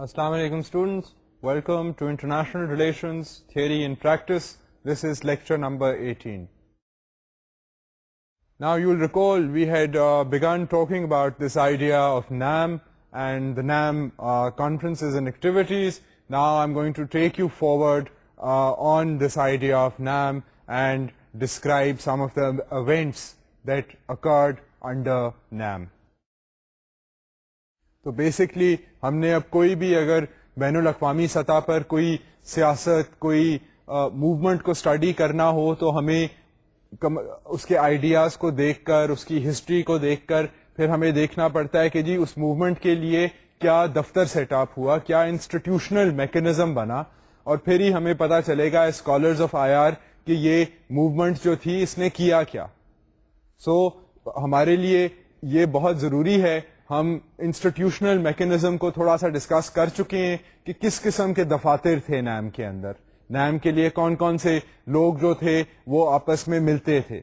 Assalamu alaikum students. Welcome to International Relations Theory in Practice. This is lecture number 18. Now you will recall we had begun talking about this idea of NAM and the NAM conferences and activities. Now I'm going to take you forward on this idea of NAM and describe some of the events that occurred under NAM. تو basically ہم نے اب کوئی بھی اگر بین الاقوامی سطح پر کوئی سیاست کوئی موومنٹ کو اسٹڈی کرنا ہو تو ہمیں اس کے آئیڈیاز کو دیکھ کر اس کی ہسٹری کو دیکھ کر پھر ہمیں دیکھنا پڑتا ہے کہ جی اس موومنٹ کے لیے کیا دفتر سیٹ اپ ہوا, کیا انسٹیٹیوشنل میکینزم بنا, اور پھر ہی ہمیں پتہ چلے گا اسکالرز آف آئی آر کہ یہ موومنٹ جو تھی اس نے کیا کیا. سو ہمارے لیے یہ بہت ضروری ہے. ہم انسٹیٹیوشنل میکینزم کو تھوڑا سا ڈسکس کر چکے ہیں کہ کس قسم کے دفاتر تھے نیم کے اندر, نیم کے لیے کون کون سے لوگ جو تھے وہ آپس میں ملتے تھے.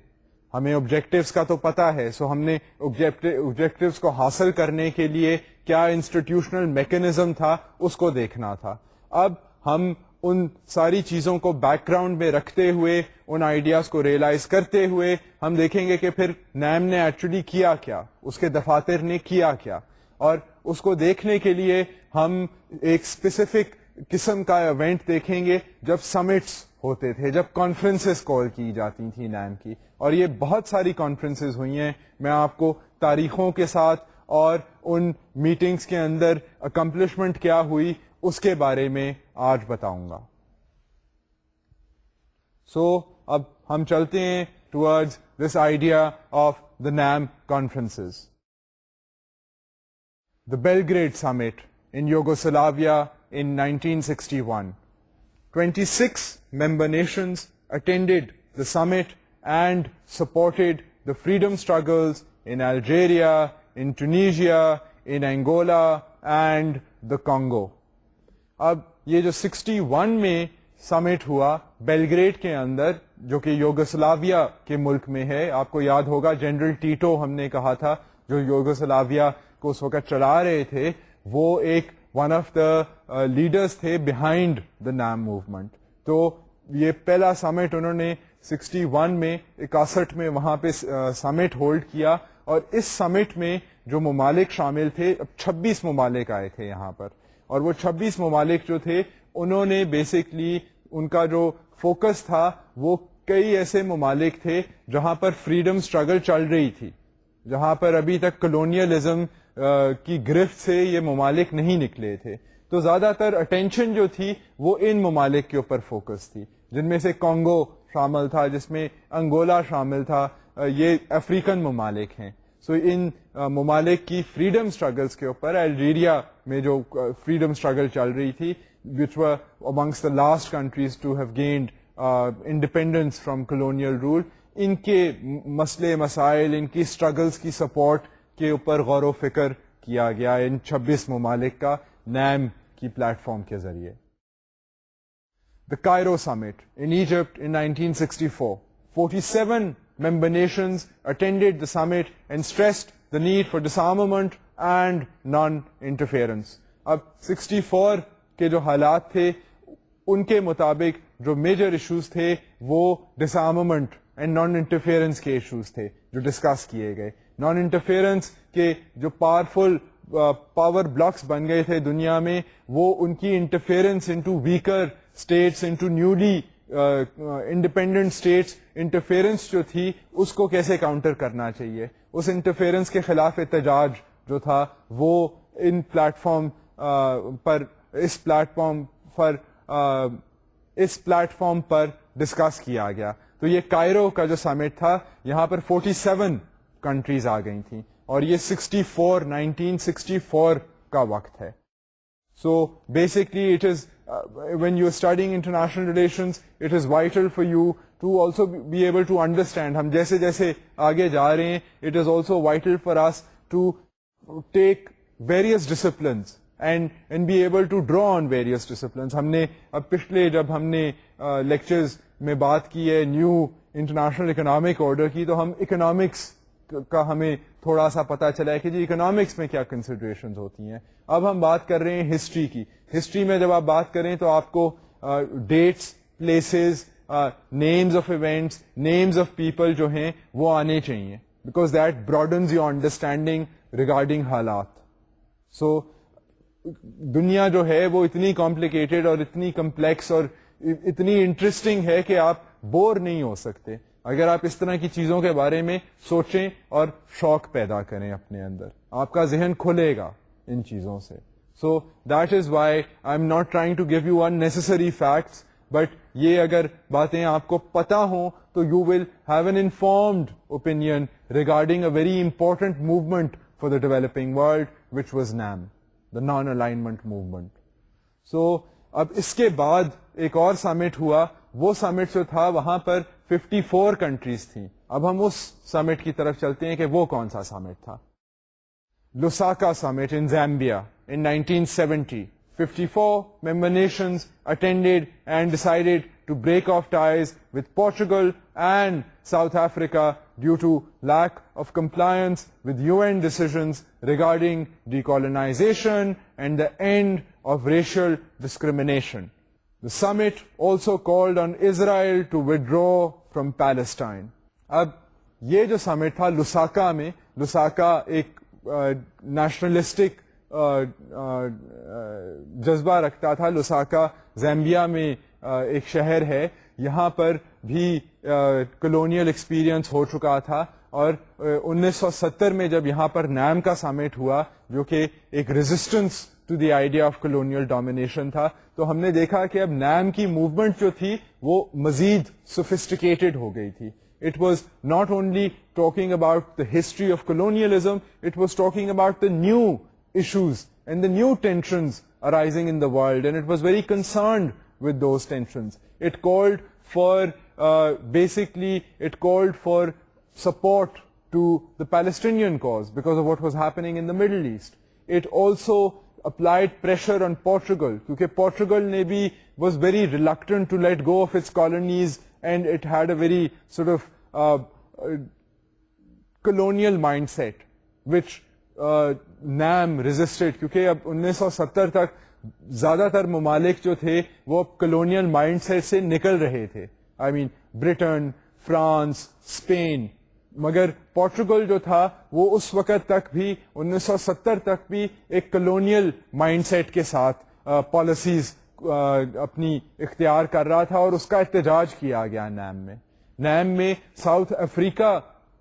ہمیں آبجیکٹیوز کا تو پتہ ہے, سو ہم نے آبجیکٹیوز کو حاصل کرنے کے لیے کیا انسٹیٹیوشنل میکینزم تھا اس کو دیکھنا تھا. اب ہم ان ساری چیزوں کو بیک گراؤنڈ میں رکھتے ہوئے, ان آئیڈیاز کو ریئلائز کرتے ہوئے ہم دیکھیں گے کہ پھر نیم نے ایکچولی کیا کیا, اس کے دفاتر نے کیا کیا, اور اس کو دیکھنے کے لیے ہم ایک اسپیسیفک قسم کا ایونٹ دیکھیں گے جب سمٹس ہوتے تھے, جب کانفرنسز کال کی جاتی تھیں نیم کی. اور یہ بہت ساری کانفرنسز ہوئی ہیں. میں آپ کو تاریخوں کے ساتھ اور ان میٹنگز کے اندر اکمپلشمنٹ کیا ہوئی اس کے بارے میں آج بتاؤں گا. سو اب ہم چلتے ہیں towards this idea of the name conferences. The Belgrade Summit in Yugoslavia in 1961. 26 member nations attended the summit and supported the freedom struggles in Algeria, in Tunisia, in Angola and the Congo. اب یہ جو 61 میں سمٹ ہوا Belgrade کے اندر, جو کہ Yugoslavia کے ملک میں ہے. آپ کو یاد ہوگا جنرل ٹیٹو ہم نے کہا تھا جو یوگوسلاویا کو اس وقت چلا رہے تھے, وہ ایک ون آف دا لیڈرز تھے بیہائنڈ دا نیم موومنٹ. تو یہ پہلا سمٹ انہوں نے 61 میں 61 میں وہاں پہ سمٹ ہولڈ کیا, اور اس سمٹ میں جو ممالک شامل تھے, اب 26 ممالک آئے تھے یہاں پر, اور وہ 26 ممالک جو تھے انہوں نے بیسکلی ان کا جو فوکس تھا وہ کئی ایسے ممالک تھے جہاں پر فریڈم سٹرگل چل رہی تھی, جہاں پر ابھی تک کلونیلزم کی گرفت سے یہ ممالک نہیں نکلے تھے. تو زیادہ تر اٹینشن جو تھی وہ ان ممالک کے اوپر فوکس تھی, جن میں سے کانگو شامل تھا, جس میں انگولا شامل تھا. یہ افریقن ممالک ہیں. سو ان ممالک کی فریڈم سٹرگلز کے اوپر, الجیریا میں جو فریڈم سٹرگل چل رہی تھی, which were amongst the last countries to have gained independence from colonial rule, ان کے مسئلے مسائل, ان کی سٹرگلز کی سپورٹ کے اوپر غور و فکر کیا گیا ان 26 ممالک کا نیم کی پلیٹ فارم کے ذریعے. The Cairo Summit in Egypt in 1964. 47 member nations attended the summit and stressed the need for disarmament and non-interference. اب 64 کے جو حالات تھے ان کے مطابق جو میجر ایشوز تھے وہ ڈسارممنٹ اینڈ نان انٹرفیئرنس کے ایشوز تھے جو ڈسکس کیے گئے. نان انٹرفیئرنس کے جو پاورفل پاور بلاکس بن گئے تھے دنیا میں, وہ ان کی interference into weaker states, into newly independent states, interference جو تھی اس کو کیسے کاؤنٹر کرنا چاہیے. اس انٹرفیئرنس کے خلاف احتجاج جو تھا وہ ان پلیٹ فارم پر اس پلیٹ فارم پر ڈسکس کیا گیا. تو یہ کائرو کا جو سمٹ تھا یہاں پر 47 کنٹریز آ گئی تھیں, اور یہ 1964 کا وقت ہے. So basically it is when you are studying international relations, it is vital for you to also be able to understand. ہم جیسے جیسے آگے جا رہے ہیں, it is also vital for us to take various disciplines and be able to draw on various disciplines. ہم نے اب پچھلے جب ہم نے لیکچرز میں بات کی ہے نیو انٹرنیشنل اکنامک آرڈر کی, تو ہم اکنامکس کا ہمیں تھوڑا سا پتا چلا ہے کہ جی اکنامکس میں کیا کنسیڈریشنز ہوتی ہیں. اب ہم بات کر رہے ہیں ہسٹری کی. ہسٹری میں جب آپ بات کریں تو آپ کو dates, places, names of events, names of people جو ہیں وہ آنے چاہیے, because that broadens your understanding regarding حالات. سو دنیا جو ہے وہ اتنی کمپلیکیٹڈ اور اتنی کمپلیکس اور اتنی انٹرسٹنگ ہے کہ آپ بور نہیں ہو سکتے اگر آپ اس طرح کی چیزوں کے بارے میں سوچیں اور شوق پیدا کریں اپنے اندر. آپ کا ذہن کھلے گا ان چیزوں سے. So that is why I am not trying to give you unnecessary facts, but یہ اگر باتیں آپ کو پتا ہوں تو you will have an informed opinion regarding a very important movement for the developing world which was NAM, the non alignment movement. So اب اس کے بعد ایک اور سمٹ ہوا. وہ سمٹ جو تھا وہاں پر 54 کنٹریز تھیں. اب ہم اس سمٹ کی طرف چلتے ہیں کہ وہ کون سا سمٹ تھا. لوساکا سمٹ ان Zambia in 1970. 54 member nations attended and decided to break off ties with Portugal and South Africa due to lack of compliance with UN decisions regarding decolonization and the end of racial discrimination. The summit also called on Israel to withdraw from Palestine. اب یہ جو سمٹ تھا لوساکا میں, لوساکا ایک nationalistic جذبہ رکھتا تھا. لوساکا Zambia میں ایک شہر ہے, یہاں پر بھی کلونیل ایکسپیرئنس ہو چکا تھا, اور 1970 میں جب یہاں پر NAM کا سمٹ ہوا جو کہ ایک resistance to the idea of colonial domination تھا, تو ہم نے دیکھا کہ اب NAM کی موومنٹ جو تھی وہ مزید سوفسٹیکیٹڈ ہو گئی تھی. It was not only talking about the history of colonialism, it was talking about the new issues and the new tensions arising in the world, and it was very concerned with those tensions. It called for it called for support to the Palestinian cause because of what was happening in the Middle East. It also applied pressure on Portugal, because Portugal maybe was very reluctant to let go of its colonies, and it had a very sort of colonial mindset which NAM resisted, کیونکہ اب 1970 تک زیادہ تر ممالک جو تھے وہ colonial mind set سے نکل رہے تھے. آئی مین برٹن, فرانس, اسپین, مگر پورچوگل جو تھا وہ اس وقت تک بھی 1970 تک بھی ایک کلونیل مائنڈ سیٹ کے ساتھ پالیسیز اپنی اختیار کر رہا تھا, اور اس کا احتجاج کیا گیا NAM میں. NAM میں ساؤتھ افریقہ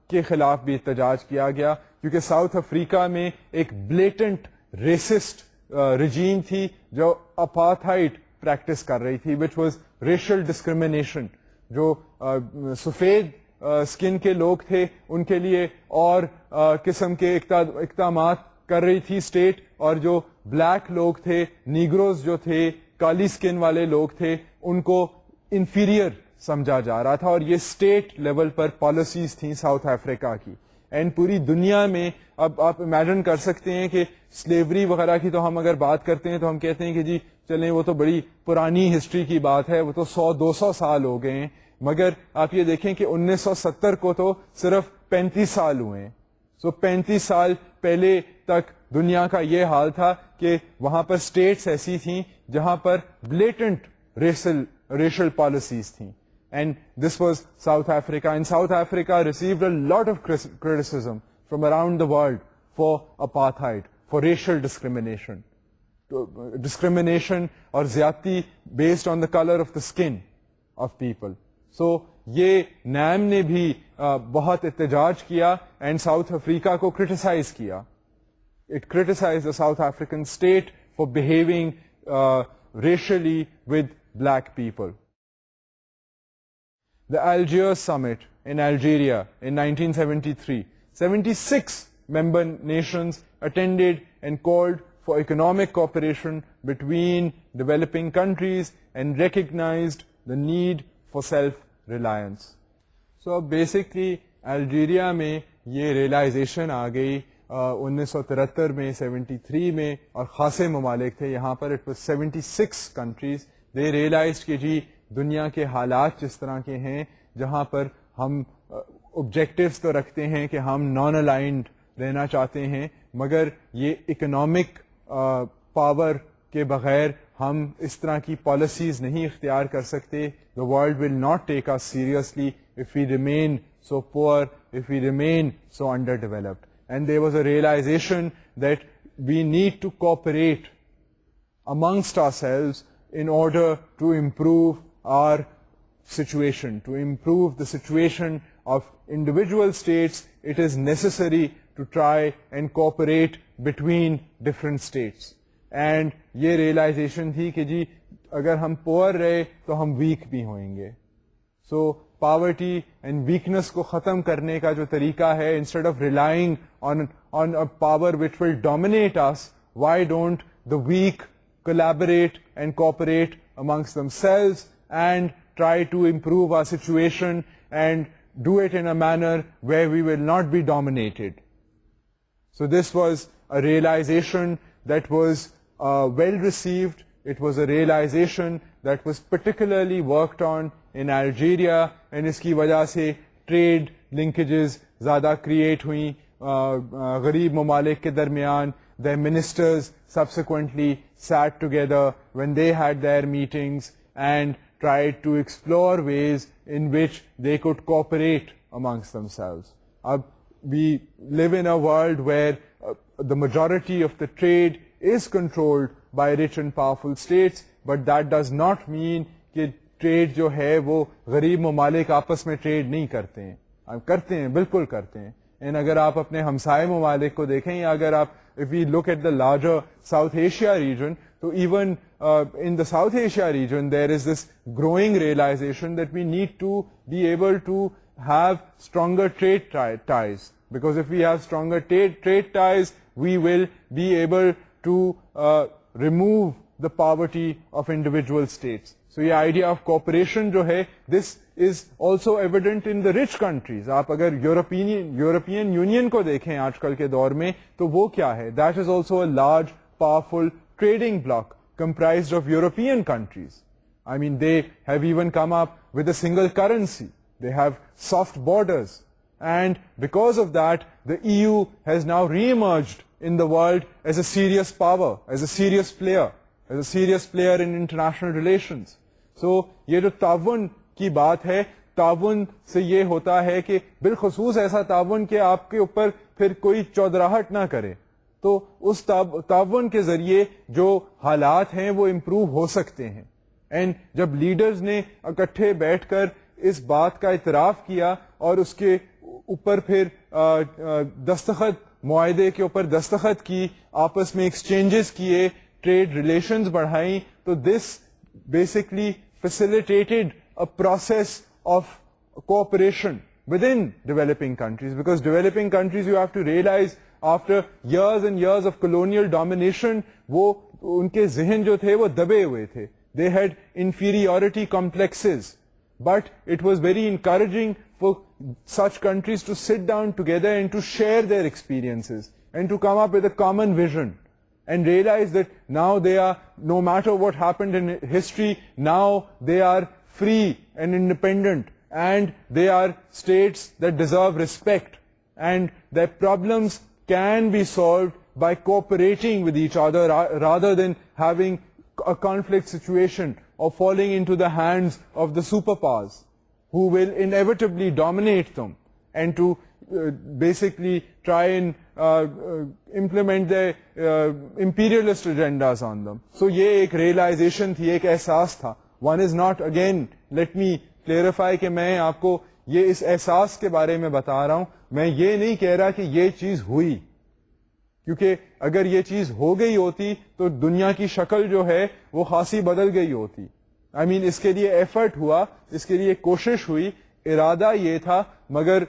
کے خلاف بھی احتجاج کیا گیا, کیونکہ ساؤتھ افریقہ میں ایک بلیٹنٹ ریسسٹ رجیم تھی جو اپارتھائڈ پریکٹس کر رہی تھی, وچ واز ریشل ڈسکریمنیشن. جو سفید اسکن کے لوگ تھے ان کے لیے اور قسم کے اقدامات کر رہی تھی اسٹیٹ, اور جو بلیک لوگ تھے, نیگروز جو تھے, کالی اسکن والے لوگ تھے, ان کو انفیریئر سمجھا جا رہا تھا, اور یہ اسٹیٹ لیول پر پالیسیز تھیں ساؤتھ افریقہ کی. اینڈ پوری دنیا میں اب آپ امیجن کر سکتے ہیں کہ سلیوری وغیرہ کی تو ہم اگر بات کرتے ہیں تو ہم کہتے ہیں کہ جی چلیں وہ تو بڑی پرانی ہسٹری کی بات ہے, وہ تو 100-200 سال ہو گئے ہیں, مگر آپ یہ دیکھیں کہ 1970 کو تو صرف 35 سال ہوئے ہیں. سو 35 سال پہلے تک دنیا کا یہ حال تھا کہ وہاں پر اسٹیٹس ایسی تھیں جہاں پر بلیٹنٹ ریشل پالیسیز تھیں. And this was South Africa, and South Africa received a lot of criticism from around the world for apartheid, for racial discrimination. Discrimination or zyadti based on the color of the skin of people. So یہ NAM نے بھی بہت احتجاج کیا and South Africa کو criticize کیا. It criticized the South African state for behaving racially with black people. The Algiers Summit in Algeria in 1973. 76 member nations attended and called for economic cooperation between developing countries and recognized the need for self-reliance. So basically Algeria میں یہ realization آ گئی 1973 میں, 73 میں, اور خاصے ممالک تھے یہاں پر. It was 76 countries. They realized کہ جی دنیا کے حالات جس طرح کے ہیں جہاں پر ہم آبجیکٹیوز تو رکھتے ہیں کہ ہم نان الائنڈ رہنا چاہتے ہیں, مگر یہ اکنامک پاور کے بغیر ہم اس طرح کی پالیسیز نہیں اختیار کر سکتے. The world will not take us seriously if we remain so poor, if we remain so underdeveloped. And there was a realization that we need to cooperate amongst ourselves in order to improve our situation, to improve the situation of individual states. It is necessary to try and cooperate between different states. And یہ realization تھی کہ جی اگر ہم پور رہے تو ہم week بھی ہوئیں گے. سو پاورٹی اینڈ ویکنس کو ختم کرنے کا جو طریقہ ہے, instead of relying on a power which will dominate us, why don't the weak collaborate and cooperate amongst themselves and try to improve our situation and do it in a manner where we will not be dominated. So this was a realization that was well received. It was a realization that was particularly worked on in Algeria, and اس کی وجہ سے trade linkages زیادہ create ہوئیں غریب ممالک کے درمیان. Their ministers subsequently sat together when they had their meetings and tried to explore ways in which they could cooperate amongst themselves. We live in a world where the majority of the trade is controlled by rich and powerful states, but that does not mean کہ trade جو ہے وہ غریب ممالک آپس میں trade نہیں کرتے ہیں. کرتے ہیں, بالکل کرتے ہیں. اینڈ اگر آپ اپنے ہمسائے ممالک کو دیکھیں, یا اگر آپ if we look at the larger South Asia region, so even in the South Asia region there is this growing realization that we need to be able to have stronger trade ties, because if we have stronger trade ties we will be able to remove the poverty of individual states. So یہ idea of cooperation جو ہے, this is also evident in the rich countries. آپ اگر European union کو دیکھیں آج کل کے دور میں تو وہ کیا ہے, that is also a large powerful trading bloc comprised of European countries. I mean, they have even come up with a single currency. They have soft borders. And because of that, the EU has now re-emerged in the world as a serious power, as a serious player in international relations. So یہ جو تعاون کی بات ہے, تعاون سے یہ ہوتا ہے کہ بالخصوص ایسا تعاون کہ آپ کے اوپر پھر کوئی چودراہٹ نہ کرے, تو اس تعاون کے ذریعے جو حالات ہیں وہ امپروو ہو سکتے ہیں. اینڈ جب لیڈرز نے اکٹھے بیٹھ کر اس بات کا اعتراف کیا اور اس کے اوپر پھر معاہدے کے اوپر دستخط کی, آپس میں ایکسچینجز کیے, ٹریڈ ریلیشنز بڑھائیں, تو دس basically facilitated a process of cooperation within developing countries, because developing countries, you have to realize, after years and years of colonial domination, وہ ان کے ذہن جو تھے وہ دبے ہوئے تھے. They had inferiority complexes, but it was very encouraging for such countries to sit down together and to share their experiences and to come up with a common vision and realize that now they are, no matter what happened in history, now they are free and independent, and they are states that deserve respect, and their problems can be solved by cooperating with each other rather than having a conflict situation or falling into the hands of the superpowers who will inevitably dominate them and to basically try and implement their imperialist agendas on them. So یہ ایک realization تھی, ایک احساس تھا. One is not, again, let me clarify کہ میں آپ کو یہ اس احساس کے بارے میں بتا رہا ہوں, میں یہ نہیں کہہ رہا کہ یہ چیز ہوئی, کیونکہ اگر یہ چیز ہو گئی ہوتی تو دنیا کی شکل جو ہے وہ خاصی بدل گئی ہوتی. I mean, اس کے لیے ایفرٹ ہوا, اس کے لیے کوشش ہوئی, ارادہ یہ تھا, مگر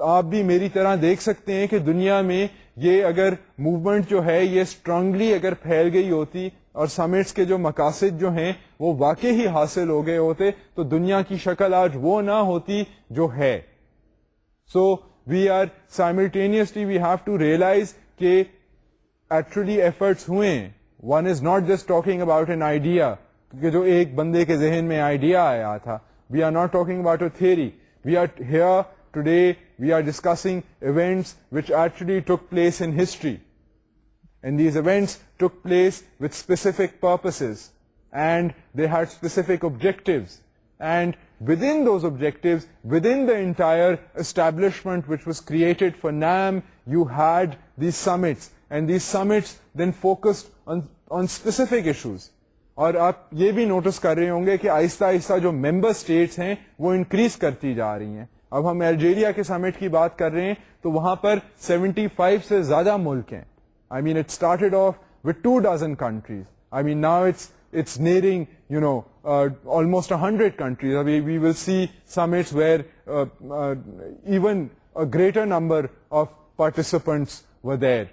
آپ بھی میری طرح دیکھ سکتے ہیں کہ دنیا میں یہ اگر موومنٹ جو ہے یہ اسٹرانگلی اگر پھیل گئی ہوتی اور سمٹس کے جو مقاصد جو ہیں وہ واقعی ہی حاصل ہو گئے ہوتے, تو دنیا کی شکل آج وہ نہ ہوتی جو ہے. So we are simultaneously we have to realise کہ ایکچولی ایفرٹس ہوئے ہیں. One is not just talking about an idea, کیونکہ جو ایک بندے کے ذہن میں آئیڈیا آیا تھا. We are not talking about a theory. We are here today, we are discussing events which actually took place in history. And these events took place with specific purposes, and they had specific objectives. And within those objectives, within the entire establishment which was created for NAM, you had these summits. And these summits then focused on specific issues. اور آپ یہ بھی notice کر رہے ہوں گے کہ آہستہ آہستہ جو ممبر اسٹیٹس ہیں وہ انکریز کرتی جا رہی ہیں. اب ہم الجیریا کے سمٹ کی بات کر رہے ہیں تو وہاں پر 75 سے زیادہ ملک ہیں. I mean, it started off with 24 countries. I mean, now it's nearing, almost 100 countries. We will see summits where even a greater number of participants were there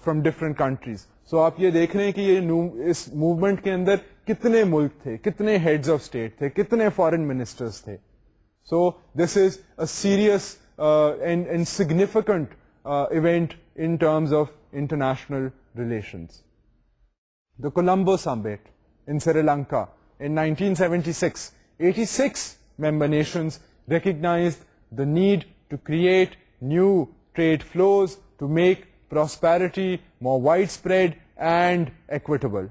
from different countries. So آپ یہ دیکھ رہے ہیں کہ یہ اس movement کے اندر کتنے ملک تھے, کتنے ہیڈز آف اسٹیٹ تھے, کتنے فارن منسٹرز تھے. So this is a serious and significant event in terms of international relations. The Colombo Summit in Sri Lanka in 1976, 86 member nations recognized the need to create new trade flows to make prosperity more widespread and equitable.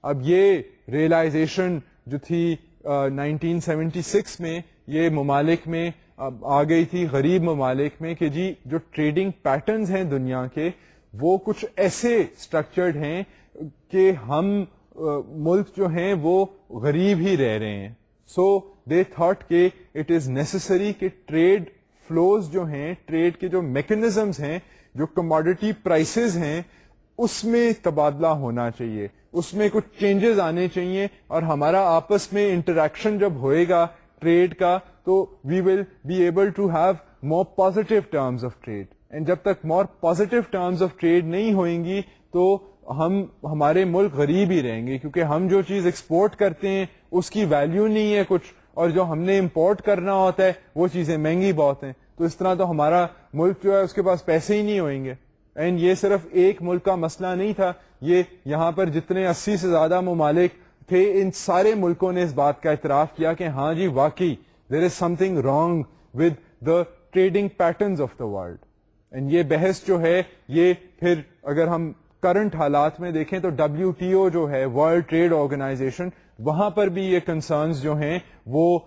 اب یہ realization جو تھی 1976 میں یہ ممالک میں آ گئی تھی, غریب ممالک میں, کہ جی جو ٹریڈنگ پیٹرنز ہیں دنیا کے وہ کچھ ایسے اسٹرکچرڈ ہیں کہ ہم ملک جو ہیں وہ غریب ہی رہ رہے ہیں. سو دے تھاٹ کہ اٹ از نیسسری کہ ٹریڈ فلوز جو ہیں, ٹریڈ کے جو میکنزمز ہیں, جو کموڈٹی پرائسز ہیں, اس میں تبادلہ ہونا چاہیے, اس میں کچھ چینجز آنے چاہیے, اور ہمارا آپس میں انٹریکشن جب ہوئے گا ٹریڈ کا تو we will be able to have more positive terms of trade. And جب تک more positive terms of trade نہیں ہوئیں گی تو ہمارے ملک غریب ہی رہیں گے, کیونکہ ہم جو چیز ایکسپورٹ کرتے ہیں اس کی ویلیو نہیں ہے کچھ, اور جو ہم نے امپورٹ کرنا ہوتا ہے وہ چیزیں مہنگی بہت ہیں. تو اس طرح تو ہمارا ملک جو ہے اس کے پاس پیسے ہی نہیں ہوئیں گے. اینڈ یہ صرف ایک ملک کا مسئلہ نہیں تھا, یہ یہاں پر جتنے 80 سے زیادہ ممالک تھے ان سارے ملکوں نے اس بات کا اعتراف کیا کہ ہاں جی واقعی there is something wrong with the trading patterns of the world. And یہ بحث جو ہے یہ پھر اگر ہم کرنٹ حالات میں دیکھیں تو WTO جو ہے ورلڈ ٹریڈ آرگنائزیشن, وہاں پر بھی یہ کنسرنز جو ہیں وہ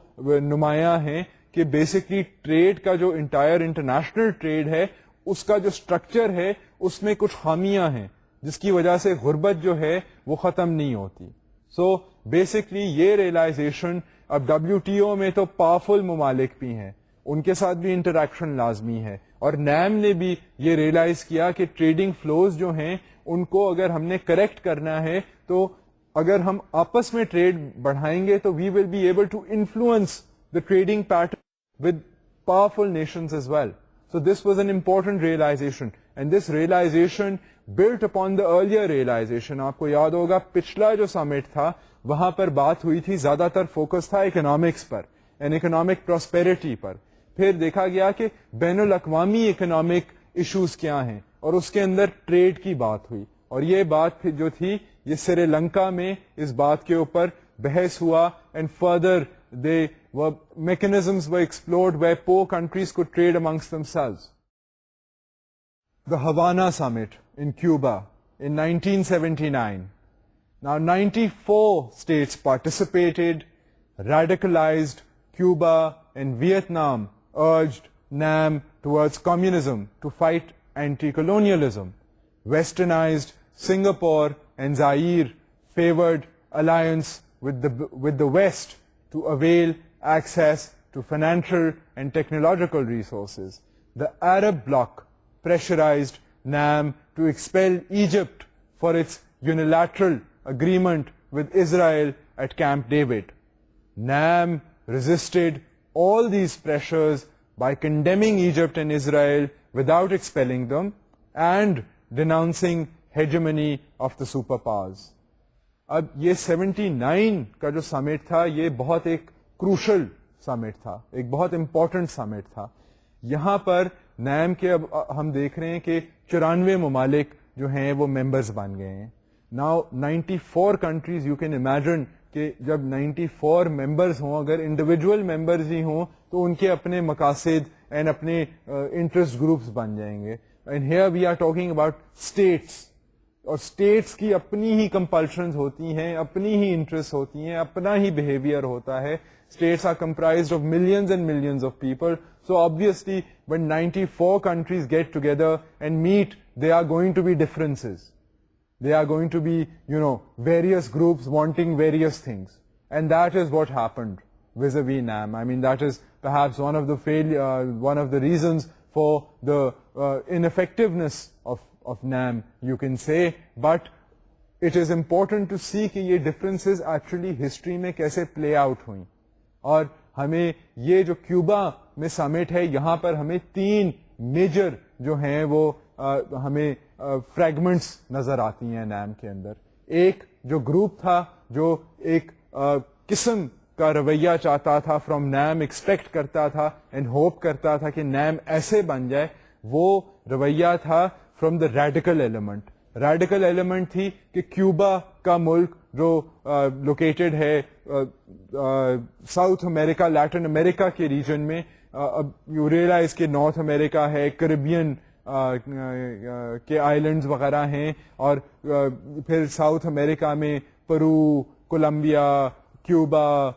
نمایاں ہیں کہ بیسکلی ٹریڈ کا جو انٹائر انٹرنیشنل ٹریڈ ہے اس کا جو اسٹرکچر ہے اس میں کچھ خامیاں ہیں جس کی وجہ سے غربت جو ہے وہ ختم نہیں ہوتی. سو بیسکلی یہ ریئلائزیشن اب WTO میں تو پاورفل ممالک بھی ہیں, ان کے ساتھ بھی انٹریکشن لازمی ہے, اور نیم نے بھی یہ ریئلائز کیا کہ ٹریڈنگ فلوز جو ہیں ان کو اگر ہم نے کریکٹ کرنا ہے تو اگر ہم آپس میں ٹریڈ بڑھائیں گے تو we will be able to influence the trading pattern with powerful nations as well. So this was an important realization, and this realization built upon the earlier realization. آپ کو یاد ہوگا پچھلا جو سمٹ تھا وہاں پر بات ہوئی تھی, زیادہ تر فوکس تھا اکنامکس پر اینڈ اکنامک پراسپیرٹی پر. پھر دیکھا گیا کہ بین الاقوامی اکنامک ایشوز کیا ہیں, اور اس کے اندر ٹریڈ کی بات ہوئی, اور یہ بات جو تھی یہ سری لنکا میں اس بات کے اوپر بحث ہوا, and further mechanisms were explored where poor countries could trade amongst themselves. The Havana Summit in Cuba in 1979. Now 94 states participated. Radicalized Cuba and Vietnam urged NAM towards communism to fight anti-colonialism. Westernized Singapore and Zaire favored alliance with the West to avail access to financial and technological resources. The Arab bloc pressurized NAM to expel Egypt for its unilateral agreement with Israel at Camp David. NAM resisted all these pressures by condemning Egypt and Israel without expelling them and denouncing hegemony of the superpowers. اب یہ 79 کا جو سمٹ تھا یہ بہت ایک crucial سمٹ تھا, ایک بہت امپورٹنٹ سمٹ تھا. یہاں پر نیم کے اب ہم دیکھ رہے ہیں کہ 94 ممالک جو ہیں وہ ممبرز بن گئے ہیں. Now 94 countries, you can imagine کہ جب 94 ممبرز ہوں, اگر انڈیویجول ممبرز ہی ہوں تو ان کے اپنے مقاصد اینڈ اپنے انٹرسٹ گروپس بن جائیں گے. And here we are talking about states, اور اسٹیٹس کی اپنی ہی کمپلشنز ہوتی ہیں, اپنی ہی انٹرسٹ ہوتی ہیں, اپنا ہی بہیویئر ہوتا ہے. States are comprised of millions and millions of people. So obviously when 94 countries get together and meet, there are going to be differences. There are going to be, various groups wanting various things. And that is what happened vis-a-vis NAM. I mean, that is perhaps one of the reasons for the ineffectiveness of NAM, you can say. But it is important to see کہ یہ differences actually history میں کیسے play out ہوئیں. اور ہمیں یہ جو Cuba میں سمٹ ہے, یہاں پر ہمیں 3 میجر جو ہیں وہ ہمیں فریگمنٹس نظر آتی ہیں نیم کے اندر. ایک جو گروپ تھا جو ایک قسم کا رویہ چاہتا تھا فرام نیم, ایکسپیکٹ کرتا تھا اینڈ ہوپ کرتا تھا کہ نیم ایسے بن جائے, وہ رویہ تھا from the radical element. Radical element تھی کہ کیوبا کا ملک جو لوکیٹڈ ہے ساؤتھ امریکہ, لیٹن امریکہ کے ریجن میں, اب یو ریئلائز کہ نارتھ امریکہ ہے, کریبین کے آئیلینڈز وغیرہ ہیں, اور پھر ساؤتھ امریکہ میں پرو, کولمبیا, کیوبا,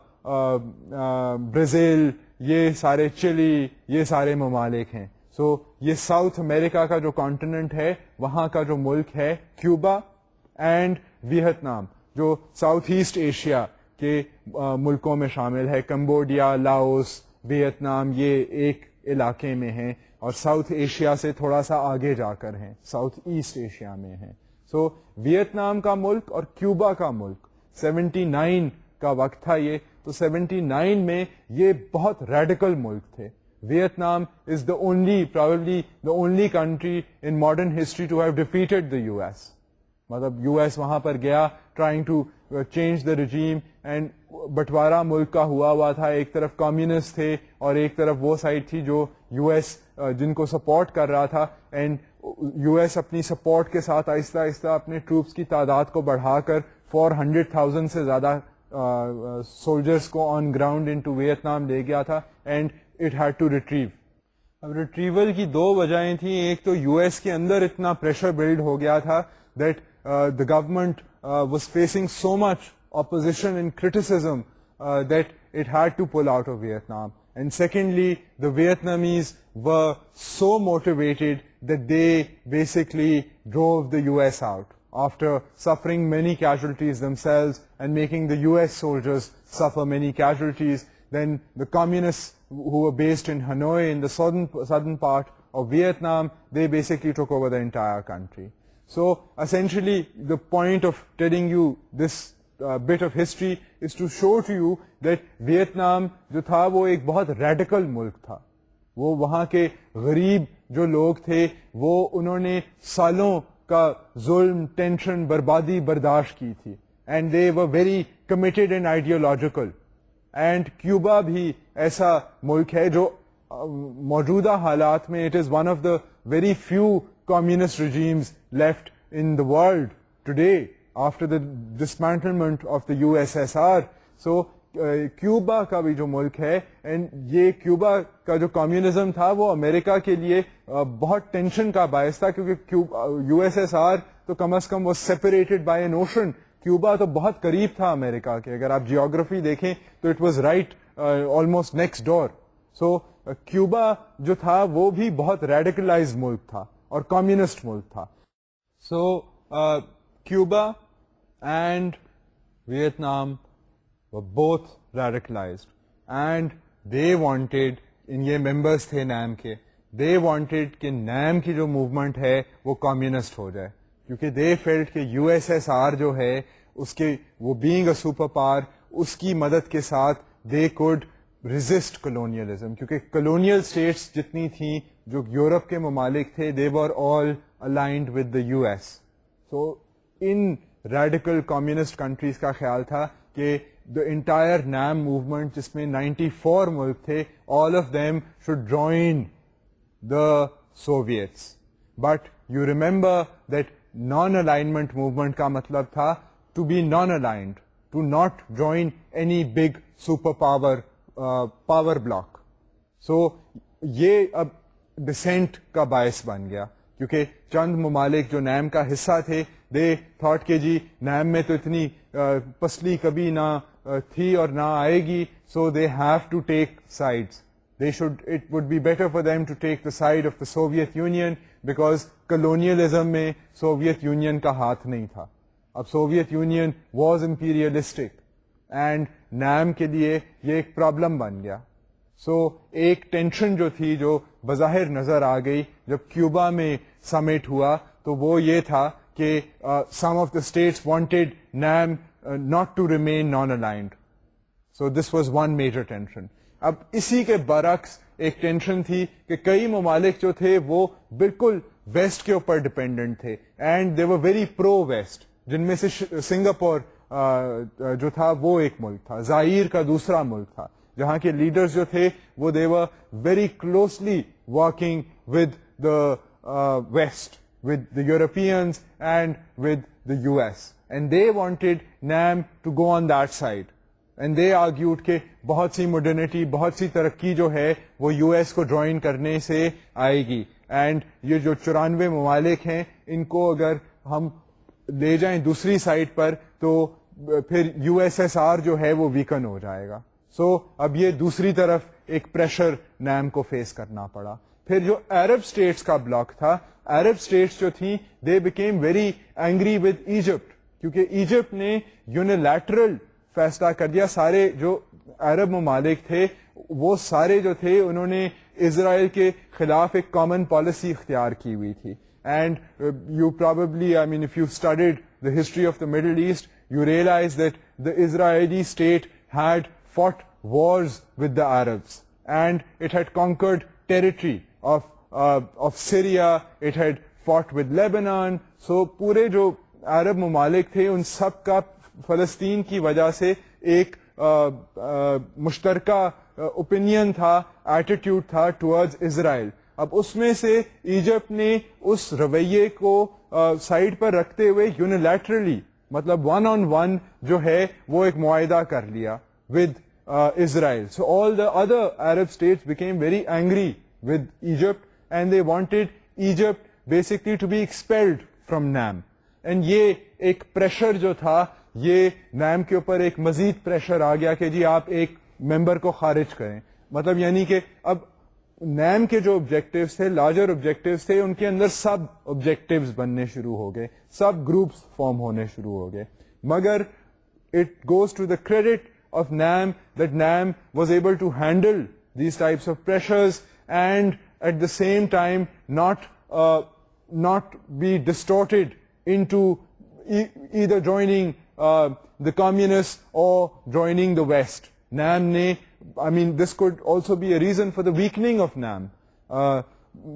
برازیل, یہ سارے چلی, یہ سارے ممالک ہیں. سو یہ ساؤتھ امریکہ کا جو کانٹیننٹ ہے وہاں کا جو ملک ہے کیوبا, اینڈ ویتنام جو ساؤتھ ایسٹ ایشیا کے ملکوں میں شامل ہے. کمبوڈیا, لاؤس, ویتنام یہ ایک علاقے میں ہیں, اور ساؤتھ ایشیا سے تھوڑا سا آگے جا کر ہیں, ساؤتھ ایسٹ ایشیا میں ہیں. سو ویتنام کا ملک اور کیوبا کا ملک 79 کا وقت تھا یہ, تو 79 میں یہ بہت ریڈیکل ملک تھے. Vietnam is probably the only country in modern history to have defeated the US. مطلب US وہاں پر گیا trying to change the regime, and بٹوارا ملک کا ہوا تھا, ایک طرف کمیونسٹ تھے اور ایک طرف وہ سائڈ تھی جو US جن کو سپورٹ کر رہا تھا. اینڈ US اپنی سپورٹ کے ساتھ آہستہ آہستہ اپنے ٹروپس کی تعداد کو بڑھا کر 400,000 سے زیادہ سولجرس کو آن گراؤنڈ انٹو ویتنام لے گیا تھا, and it had to retrieve. اب ریٹریول کی 2 وجہیں تھیں. ایک تو یو ایس کے اندر اتنا پریشر بلڈ ہو گیا تھا that the government was facing so much opposition and criticism that it had to pull out of Vietnam. And secondly, the Vietnamese were so motivated that they basically drove the US out after suffering many casualties themselves and making the US soldiers suffer many casualties. Then the communists who were based in Hanoi in the southern part of Vietnam, they basically took over the entire country. So essentially the point of telling you this bit of history is to show to you that Vietnam جو تھا وہ ایک بہت radical ملک تھا. وہ وہاں کے غریب جو لوگ تھے وہ انہوں نے سالوں کا ظلم, ٹینشن, بربادی برداشت کی تھی, and they were very committed and ideological. And Cuba بھی ایسا ملک ہے جو موجودہ حالات میں it is one of the very few communist regimes left in the world today after the dismantlement of the USSR. So Cuba کا بھی جو ملک ہے, اینڈ یہ کیوبا کا جو کمیونزم تھا وہ امریکہ کے لیے بہت ٹینشن کا باعث تھا, کیونکہ USSR تو کم از کم was separated by an ocean. Cuba تو بہت قریب تھا امریکہ کے, اگر آپ جیوگرافی دیکھیں تو it was right almost next door. So Cuba جو تھا وہ بھی بہت ریڈیکلائز ملک تھا اور کمیونسٹ ملک تھا. So Cuba and Vietnam were both radicalized, and they wanted, ان یہ ممبرس تھے نیم کے, they wanted کہ نیم کی جو موومنٹ ہے وہ کمیونسٹ ہو جائے, کیونکہ they felt کہ USSR جو ہے اس کے وہ being a super power, اس کی مدد کے ساتھ they could resist colonialism, کیونکہ colonial states جتنی تھیں جو یورپ کے ممالک تھے they were all aligned with the US. So in radical communist countries کا خیال تھا کہ the entire NAM movement جس میں 94 ملک تھے, all of them should join the Soviets. But you remember that non-alignment movement کا مطلب تھا to be non-aligned, to not join any big superpower power block. So یہ اب ڈسینٹ کا باعث بن گیا, کیونکہ چند ممالک جو نیم کا حصہ تھے دے تھاٹ کہ جی نیم میں تو اتنی پسلی کبھی نہ تھی اور نہ آئے گی, so they have to take sides. It would be better for them to take the side of the Soviet Union because colonialism میں Soviet Union کا ہاتھ نہیں تھا. اب Soviet Union was imperialistic and نیم کے لیے یہ ایک پرابلم بن گیا. سو ایک ٹینشن جو تھی جو بظاہر نظر آ گئی جب کیوبا میں سمٹ ہوا تو وہ یہ تھا کہ some of the states wanted NAM not to remain non-aligned. So this was one major tension. اب اسی کے برعکس ایک ٹینشن تھی کہ کئی ممالک جو تھے وہ بالکل ویسٹ کے اوپر ڈپینڈنٹ تھے and they were very pro west, جن میں سے سنگاپور جو تھا وہ ایک ملک تھا, زائر کا دوسرا ملک تھا, جہاں کے لیڈرز جو تھے وہ they were very closely working with the west, with the Europeans and with the U S, and they wanted NAM to go on that side. And they argued کہ بہت سی ماڈرنٹی, بہت سی ترقی جو ہے وہ یو ایس کو join کرنے سے آئے گی, اینڈ یہ جو 94 ممالک ہیں ان کو اگر ہم لے جائیں دوسری سائڈ پر تو پھر یو ایس ایس آر جو ہے وہ ویکن ہو جائے گا. سو اب یہ دوسری طرف ایک پریشر نیم کو فیس کرنا پڑا. پھر جو عرب اسٹیٹس کا بلاک تھا, عرب اسٹیٹس جو تھیں they became very angry with Egypt, کیونکہ ایجپٹ نے یونیلیٹرل فیصلہ کر دیا. سارے جو عرب ممالک تھے وہ سارے جو تھے انہوں نے اسرائیل کے خلاف ایک کامن پالیسی اختیار کی ہوئی تھی. And you probably I mean if you studied the history of the Middle East you realize that the Israeli state had fought wars with the Arabs and it had conquered territory of Syria, it had fought with Lebanon. So پورے جو عرب ممالک تھے ان سب کا فلسطین کی وجہ سے ایک مشترکہ اوپینین تھا, ایٹیٹیوڈ تھا ٹورڈز اسرائیل. اب اس میں سے ایجپٹ نے اس رویے کو سائڈ پر رکھتے ہوئے یونیلیٹرلی مطلب ون آن ون جو ہے وہ ایک معاہدہ کر لیا with Israel. So all the other Arab states became very angry with Egypt and they wanted Egypt basically to be expelled from NAM. And یہ ایک پریشر جو تھا یہ نیم کے اوپر ایک مزید پریشر آ گیا کہ جی آپ ایک ممبر کو خارج کریں. مطلب یعنی کہ اب نیم کے جو آبجیکٹیوز تھے, لارجر آبجیکٹیوز تھے, ان کے اندر سب آبجیکٹیوز بننے شروع ہو گئے, سب گروپس فارم ہونے شروع ہو گئے. مگر it goes to the credit of NAM that NAM was able to handle these types of pressures and at the same time not be distorted into either joining the communists or joining the West. NAM ne, I mean this could also be a reason for the weakening of NAM,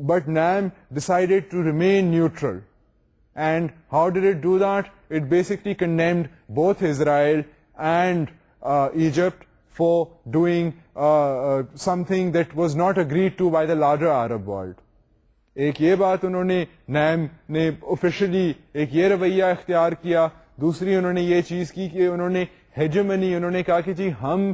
but NAM decided to remain neutral. And how did it do that? It basically condemned both Israel and Egypt for doing something that was not agreed to by the larger Arab world. ایک یہ بات انہوں نے نیم نے officially ایک یہ رویہ اختیار کیا. دوسری انہوں نے یہ چیز کی کہ انہوں نے ہیجمنی, انہوں نے کہا کہ جی ہم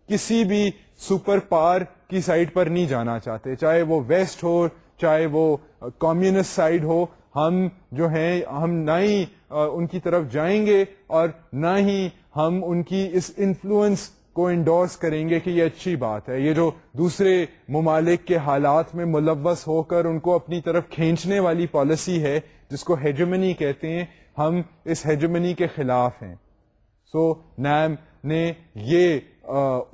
کسی بھی سپر پاور کی سائڈ پر نہیں جانا چاہتے, چاہے وہ ویسٹ ہو چاہے وہ کمیونسٹ سائڈ ہو, ہم جو ہیں ہم نہ ہی ان کی طرف جائیں گے اور نہ ہی ہم ان کی اس انفلوئنس کو انڈورس کریں گے کہ یہ اچھی بات ہے. یہ جو دوسرے ممالک کے حالات میں ملوث ہو کر ان کو اپنی طرف کھینچنے والی پالیسی ہے جس کو ہیجمنی کہتے ہیں, ہم اس ہیجمنی کے خلاف ہیں. سو نیم نے یہ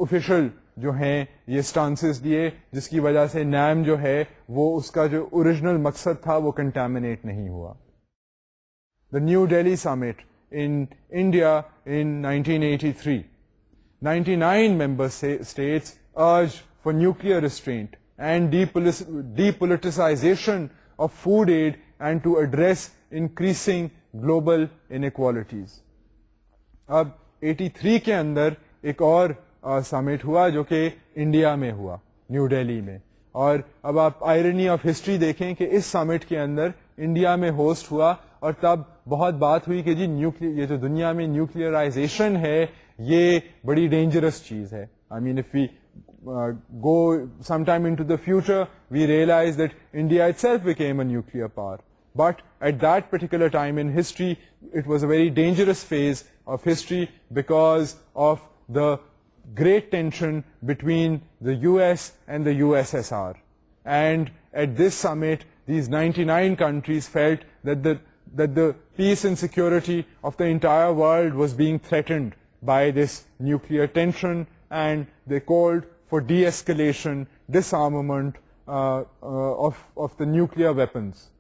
آفیشل جو ہیں یہ سٹانسز دیے جس کی وجہ سے نیم جو ہے وہ اس کا جو اوریجنل مقصد تھا وہ کنٹامنیٹ نہیں ہوا. The new daily summit in India in 1983. 99 member states urged for nuclear restraint and depoliticization of food aid and to address increasing global inequalities. اب 83 کے اندر ایک اور سمٹ ہوا جو کہ انڈیا میں ہوا, نیو دہلی میں. اور اب آپ آئرنی آف ہسٹری دیکھیں کہ اس سمٹ کے اندر انڈیا میں ہوسٹ ہوا اور تب بہت بات ہوئی کہ جی یہ جو دنیا میں نیوکلیئرائزیشن ہے یہ بڑی ڈینجرس چیز ہے. I mean, if we go sometime into the future, we realize that India itself became a nuclear power. But at that particular time in history, it was a very dangerous phase of history because of the great tension between the US and the USSR. And at this summit, these 99 countries felt that the peace and security of the entire world was being threatened by this nuclear tension, and they called for de-escalation, disarmament of the nuclear weapons.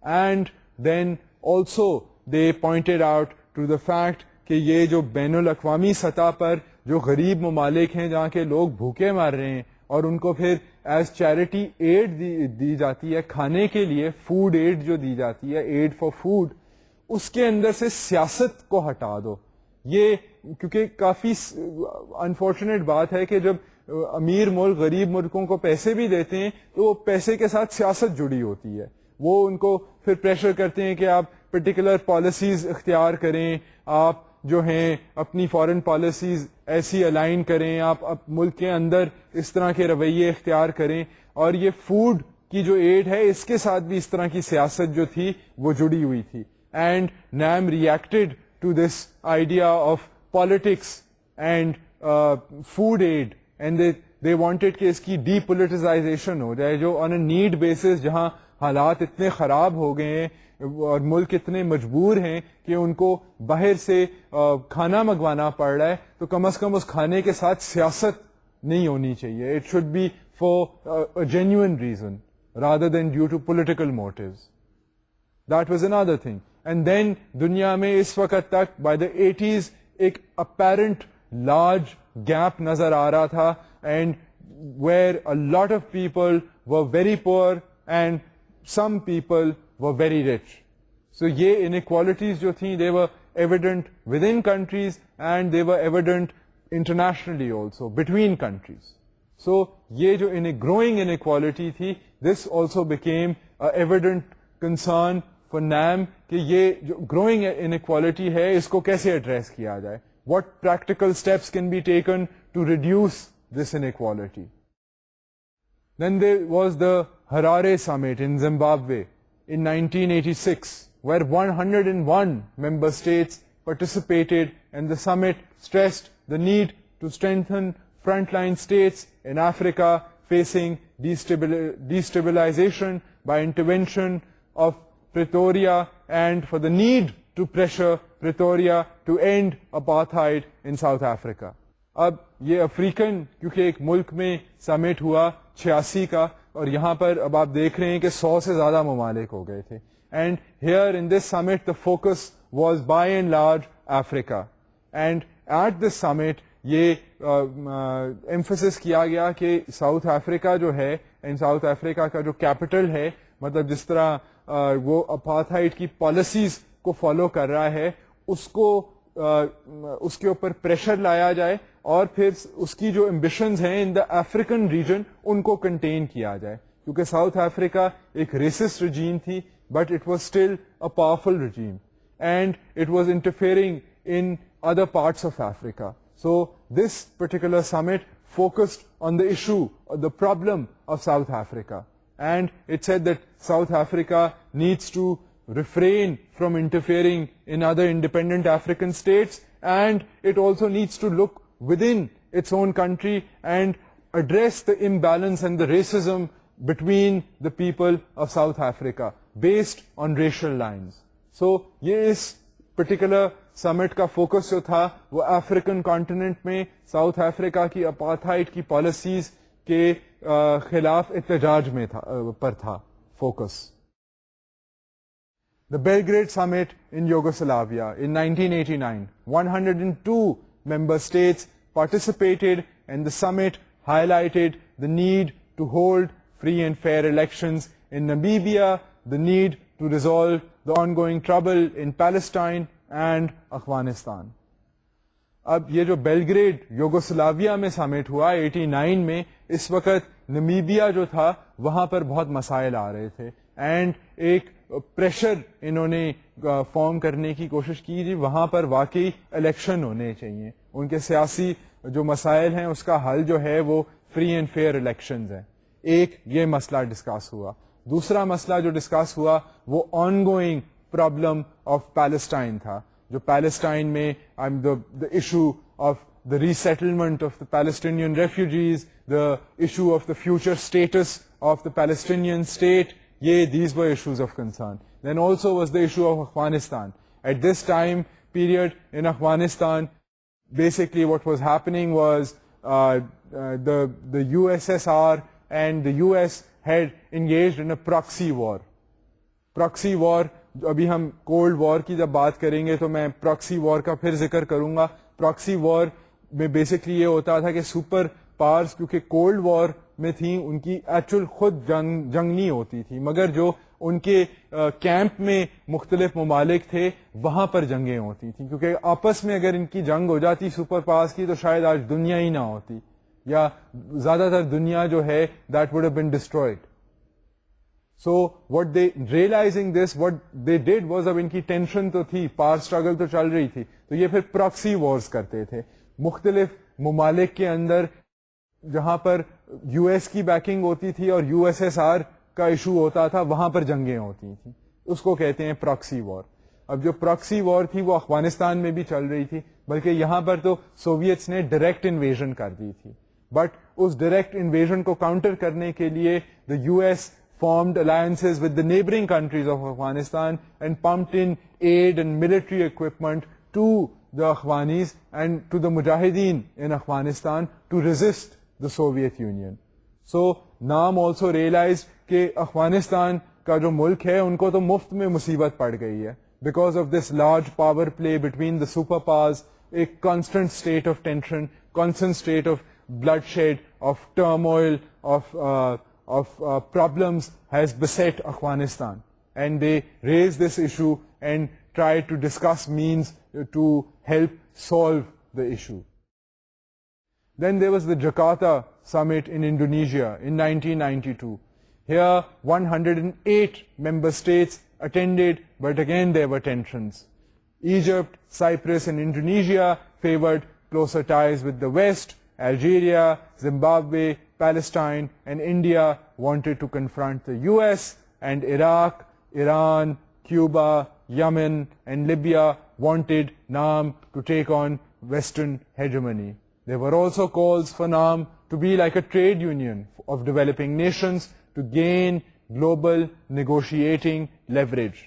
And then also they pointed out to the fact کہ یہ جو بین الاقوامی سطح پر جو غریب ممالک ہیں جہاں کے لوگ بھوکے مر رہے ہیں اور ان کو پھر ایز چیریٹی ایڈ دی جاتی ہے کھانے کے لیے, فوڈ ایڈ جو دی جاتی ہے, ایڈ فار فوڈ, اس کے اندر سے سیاست کو ہٹا دو. یہ کیونکہ کافی انفارچونیٹ بات ہے کہ جب امیر ملک غریب ملکوں کو پیسے بھی دیتے ہیں تو وہ پیسے کے ساتھ سیاست جڑی ہوتی ہے. وہ ان کو پھر پریشر کرتے ہیں کہ آپ پرٹیکولر پالیسیز اختیار کریں, آپ جو ہیں اپنی فارن پالیسیز ایسی الائن کریں, آپ ملک کے اندر اس طرح کے رویے اختیار کریں. اور یہ فوڈ کی جو ایڈ ہے اس کے ساتھ بھی اس طرح کی سیاست جو تھی وہ جڑی ہوئی تھی. And NAM reacted to this idea of politics and food aid, and they wanted کہ اس کی ڈی پولیٹیزائزیشن ہو جائے, جو آن اے نیڈ بیسس جہاں حالات اتنے خراب ہو گئے ہیں اور ملک اتنے مجبور ہیں کہ ان کو باہر سے کھانا منگوانا پڑ رہا ہے, تو کم از کم اس کھانے کے ساتھ سیاست نہیں ہونی چاہیے. It should be for genuine reason rather than due to political motives. That was another thing. And then دنیا میں اس وقت تک بائی دا 80s ایک اپیرنٹ لارج گیپ نظر آ رہا تھا, and where a lot of people were very poor and some people were very rich. So یہ inequalities جو تھیں they were evident within countries and they were evident internationally also between countries. So یہ جو growing inequality تھی, this also became a evident concern for NAM کہ یہ جو growing inequality ہے اس کو کیسے ایڈریس کیا جائے. What practical steps can be taken to reduce this inequality? Then there was the Harare Summit in Zimbabwe in 1986, where 101 member states participated, and the summit stressed the need to strengthen frontline states in Africa facing destabilization by intervention of Pretoria, and for the need to pressure Pretoria to end apartheid in South Africa. اب یہ African کیونکہ ایک ملک میں سمٹ ہوا 86 کا, اور یہاں پر اب آپ دیکھ رہے ہیں کہ 100 سے زیادہ ممالک ہو گئے تھے. And here in this summit the focus was by and large Africa. And at this summit یہ ایمفسس کیا گیا کہ ساؤتھ افریقہ جو ہے, ان ساؤتھ افریقہ کا جو کیپٹل ہے, مطلب جس طرح وہ اپارتھائڈ کی پالیسیز کو فالو کر رہا ہے, اس کو اس کے اوپر پریشر لایا جائے, اور پھر اس کی جو ایمبیشنز ہیں ان دا افریقن ریجن ان کو کنٹین کیا جائے. کیونکہ ساؤتھ افریقہ ایک ریسسٹ رجیم تھی, but it was still a powerful regime, and it was interfering in other parts of Africa. So this particular summit focused on the issue, the problem of South Africa, and it said that South Africa needs to refrain from interfering in other independent African states, and it also needs to look within its own country and address the imbalance and the racism between the people of South Africa based on racial lines. So یہ اس particular summit کا focus جو تھا وہ African continent میں South Africa کی اپارتھائڈ کی policies کے خلاف احتجاج میں پر تھا focus. The Belgrade Summit in Yugoslavia in 1989, 102 member states participated, and the summit highlighted the need to hold free and fair elections in Namibia, the need to resolve the ongoing trouble in Palestine and Afghanistan. اب یہ جو Belgrade Yugoslavia میں سمٹ ہوا 89 میں, اس وقت Namibia جو تھا وہاں پر بہت مسائل آ رہے تھے, اینڈ ایک پریشر انہوں نے فارم کرنے کی کوشش کی جی وہاں پر واقعی الیکشن ہونے چاہیے, ان کے سیاسی جو مسائل ہیں اس کا حل جو ہے وہ فری اینڈ فیئر الیکشنز ہیں. ایک یہ مسئلہ ڈسکس ہوا. دوسرا مسئلہ جو ڈسکس ہوا وہ on going problem of Palestine تھا, جو پیلسٹائن میں the issue of the resettlement of the Palestinian refugees, the issue of the future status of the Palestinian state, these were issues of concern. Then also was the issue of Afghanistan. At this time period in Afghanistan, basically what was happening was the USSR and the US had engaged in a proxy war. Proxy war, ابھی ہم cold war کی جب بات کریں گے تو میں proxy war کا پھر ذکر کروں گا. پراکسی وار میں بیسکلی یہ ہوتا تھا کہ سپر پاورز کیونکہ کولڈ وار میں تھیں, ان کی ایکچوئل خود جنگ نہیں ہوتی تھی, مگر جو ان کے کیمپ میں مختلف ممالک تھے وہاں پر جنگیں ہوتی تھیں, کیونکہ آپس میں اگر ان کی جنگ ہو جاتی سپر پاورز کی تو شاید آج دنیا ہی نہ ہوتی, یا زیادہ تر دنیا جو ہے that would have been destroyed. So what they realizing this, what they did was اب ان کی ٹینشن تو تھی, پاور اسٹرگل تو چل رہی تھی, تو یہ پھر پراکسی وارز کرتے تھے مختلف ممالک کے اندر جہاں پر یو ایس کی بیکنگ ہوتی تھی اور یو ایس ایس آر کا ایشو ہوتا تھا وہاں پر جنگیں ہوتی تھیں, اس کو کہتے ہیں پراکسی وار. اب جو پراکسی وار تھی وہ افغانستان میں بھی چل رہی تھی, بلکہ یہاں پر تو سوویتس نے ڈائریکٹ انویژن کر دی تھی, بٹ اس ڈائریکٹ انویژن کو کاؤنٹر کرنے کے لیے the US formed alliances with the neighboring countries of Afghanistan and pumped in aid and military equipment to the Afghanis and to the Mujahideen in Afghanistan to resist the Soviet Union. So نام also realized کہ افغانستان کا جو ملک ہے ان کو تو مفت میں مصیبت پڑ گئی ہے because of this large power play between the superpowers, a constant state of tension, constant state of bloodshed, of turmoil, of problems has beset Afghanistan, and they raised this issue and tried to discuss means to help solve the issue. Then there was the Jakarta summit in Indonesia in 1992. Here 108 member states attended, but again there were tensions. Egypt, Cyprus and Indonesia favored closer ties with the West. Algeria, Zimbabwe, Palestine and India wanted to confront the US, and Iraq, Iran, Cuba, Yemen and Libya wanted NAM to take on Western hegemony. There were also calls for NAM to be like a trade union of developing nations to gain global negotiating leverage.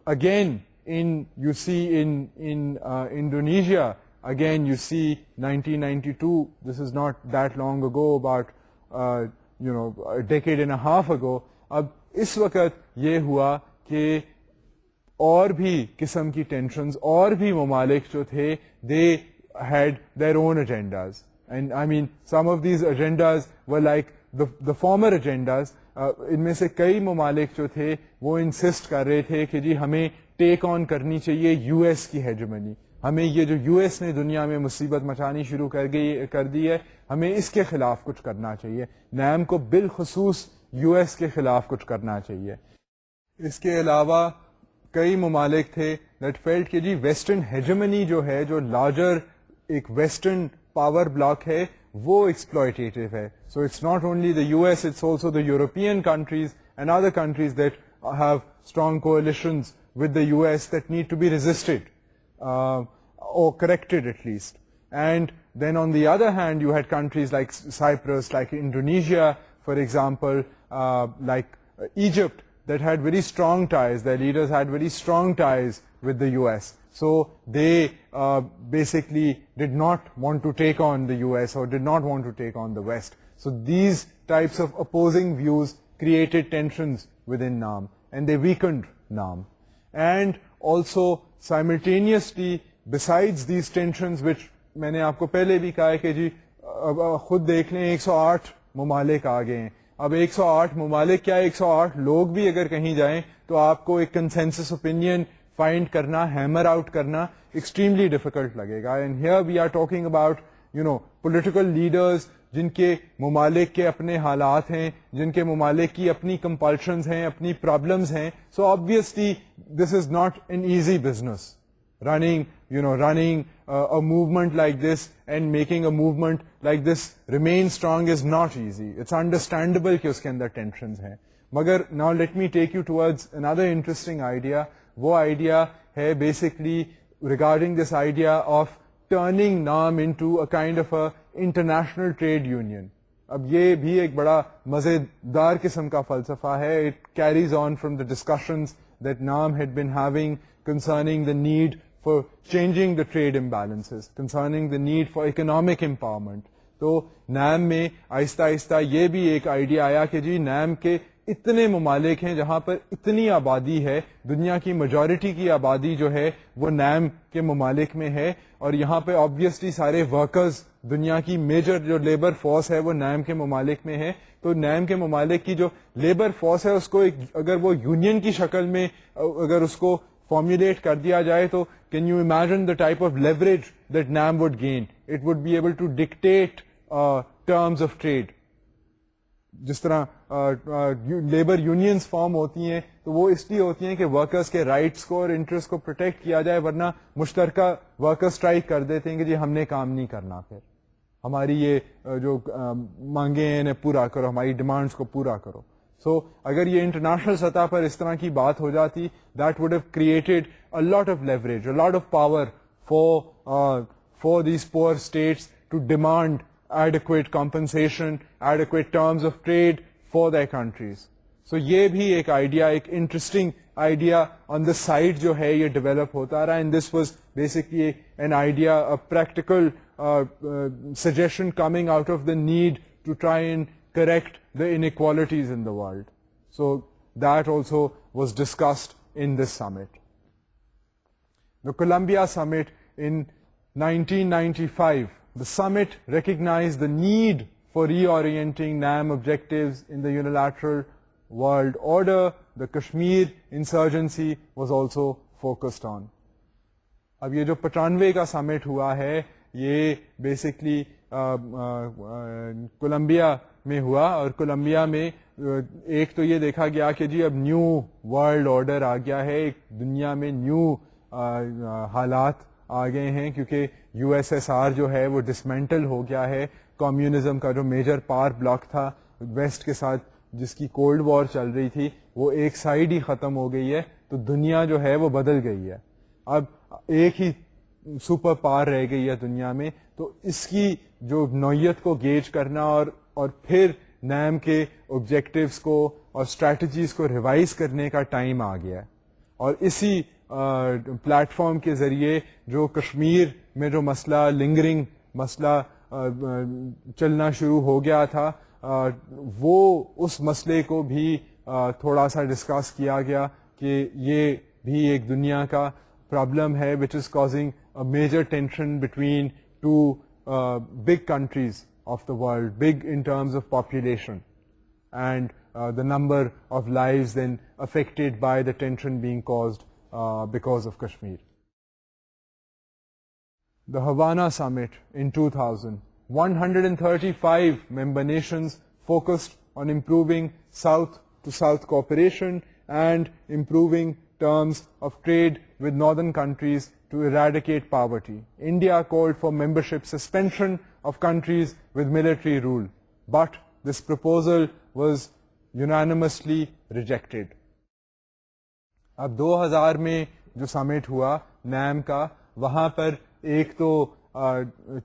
Again, you see in Indonesia, again you see 1992, this is not that long ago, about a decade and a half ago. اب اس وقت یہ ہوا کہ اور بھی قسم کی tensions, اور بھی ممالک جو تھے they had their own agendas, and I mean some of these agendas were like the former agendas. ان میں سے کئی ممالک جو تھے وہ انسسٹ کر رہے تھے کہ جی ہمیں ٹیک آن کرنی چاہیے یو ایس کی ہیجمنی, ہمیں یہ جو یو ایس نے دنیا میں مصیبت مچانی شروع کر دی ہے, ہمیں اس کے خلاف کچھ کرنا چاہیے, نیم کو بالخصوص یو ایس کے خلاف کچھ کرنا چاہیے. اس کے علاوہ کئی ممالک تھے دیٹ فیلٹ کہ جی ویسٹرن ہیجمنی جو ہے, جو لارجر ایک ویسٹرن پاور بلاک ہے, وہ ایکسپلوئٹیٹو ہے. So it's not only the U S, it's also the European countries and other countries that have strong coalitions with the U S that need to be resisted or corrected at least. And then on the other hand you had countries like Cyprus, like Indonesia for example, like Egypt, that had very strong ties, their leaders had very strong ties with the US. So they basically did not want to take on the US or did not want to take on the West. So these types of opposing views created tensions within NAM and they weakened NAM. And also simultaneously, besides these tensions, which میں نے آپ کو پہلے بھی کہا ہے کہ جی خود دیکھ لیں 108 ممالک آ گئے ہیں. اب 108 ممالک کیا 108 لوگ بھی اگر کہیں جائیں تو آپ کو ایک کنسنسس اوپینین فائنڈ کرنا, ہیمر آؤٹ کرنا ایکسٹریملی ڈیفیکلٹ لگے گا. And here we are talking about political leaders جن کے ممالک کے اپنے حالات ہیں, جن کے ممالک کی اپنی کمپلشنز ہیں, اپنی پرابلمز ہیں. So obviously this is not an easy business. running a movement like this and making a movement like this remain strong is not easy. It's understandable کہ اس کے اندر tensions ہیں. مگر now let me take you towards another interesting idea. وہ idea ہے basically regarding this idea of turning NAM into a kind of a international trade union. اب یہ بھی ایک بڑا مزیدار قسم کا فلسفہ ہے. It carries on from the discussions that NAM had been having concerning the need for changing the trade imbalances, concerning the need for economic empowerment. تو نیم میں آہستہ آہستہ یہ بھی ایک آئیڈیا آیا کہ جی نیم کے اتنے ممالک ہیں جہاں پر اتنی آبادی ہے, دنیا کی میجورٹی کی آبادی جو ہے وہ نیم کے ممالک میں ہے, اور یہاں پہ آبویسلی سارے ورکرز, دنیا کی میجر جو لیبر فورس ہے وہ نیم کے ممالک میں ہے. تو نیم کے ممالک کی جو لیبر فورس ہے اس کو اگر وہ یونین کی شکل میں اگر اس کو فارمولیٹ کر دیا جائے تو can you imagine the type of leverage that NAM would gain. It would be able to dictate terms of trade. جس طرح لیبر یونینز فارم ہوتی ہیں تو وہ اس لیے ہوتی ہیں کہ ورکرز کے رائٹس کو اور انٹرسٹ کو پروٹیکٹ کیا جائے, ورنہ مشترکہ ورکر اسٹرائک کر دیتے ہیں کہ جی ہم نے کام نہیں کرنا, پھر ہماری یہ جو مانگیں ہیں انہیں پورا کرو, ہماری ڈیمانڈس کو پورا کرو. سو اگر یہ انٹرنیشنل سطح پر اس طرح کی بات ہو جاتی, that would have created a lot of leverage, a lot of power for these poor states to demand adequate compensation, adequate terms of trade for their countries. So یہ بھی ایک آئیڈیا, ایک interesting idea on the side جو ہے یہ develop ہوتا رہا, and this was basically an idea, a practical suggestion coming out of the need to try and correct the inequalities in the world. So that also was discussed in this summit. The Columbia Summit in 1995, the summit recognized the need for reorienting NAM objectives in the unilateral world order. The Kashmir insurgency was also focused on. اب یہ جو 95 کا سمٹ ہوا ہے یہ basically Colombia میں ہوا, اور کولمبیا میں ایک تو یہ دیکھا گیا کہ جی اب نیو ورلڈ آرڈر آ گیا ہے, ایک دنیا میں نیو حالات آ گئے ہیں, کیونکہ یو ایس ایس آر جو ہے وہ ڈسمینٹل ہو گیا ہے. کمیونزم کا جو میجر پاور بلاک تھا ویسٹ کے ساتھ جس کی کولڈ وار چل رہی تھی وہ ایک سائڈ ہی ختم ہو گئی ہے, تو دنیا جو ہے وہ بدل گئی ہے. اب ایک ہی سپر پاور رہ گئی ہے دنیا میں, تو اس کی جو نوعیت کو گیج کرنا اور پھر نیم کے آبجیکٹیوز کو اور اسٹریٹجیز کو ریوائز کرنے کا ٹائم آ گیا ہے. اور اسی پلیٹ فارم کے ذریعے جو کشمیر میں جو مسئلہ لنگرنگ مسئلہ چلنا شروع ہو گیا تھا, وہ اس مسئلے کو بھی تھوڑا سا ڈسکس کیا گیا کہ یہ بھی ایک دنیا کا پرابلم ہے which is causing a major tension between two big countries of the world, big in terms of population and the number of lives then affected by the tension being caused because of Kashmir. The Havana Summit in 2000, 135 member nations focused on improving South-to-South cooperation and improving terms of trade with northern countries to eradicate poverty. India called for membership suspension of countries with military rule, but this proposal was unanimously rejected. اب 2000 میں جو سمٹ ہوا نیم کا, وہاں پر ایک تو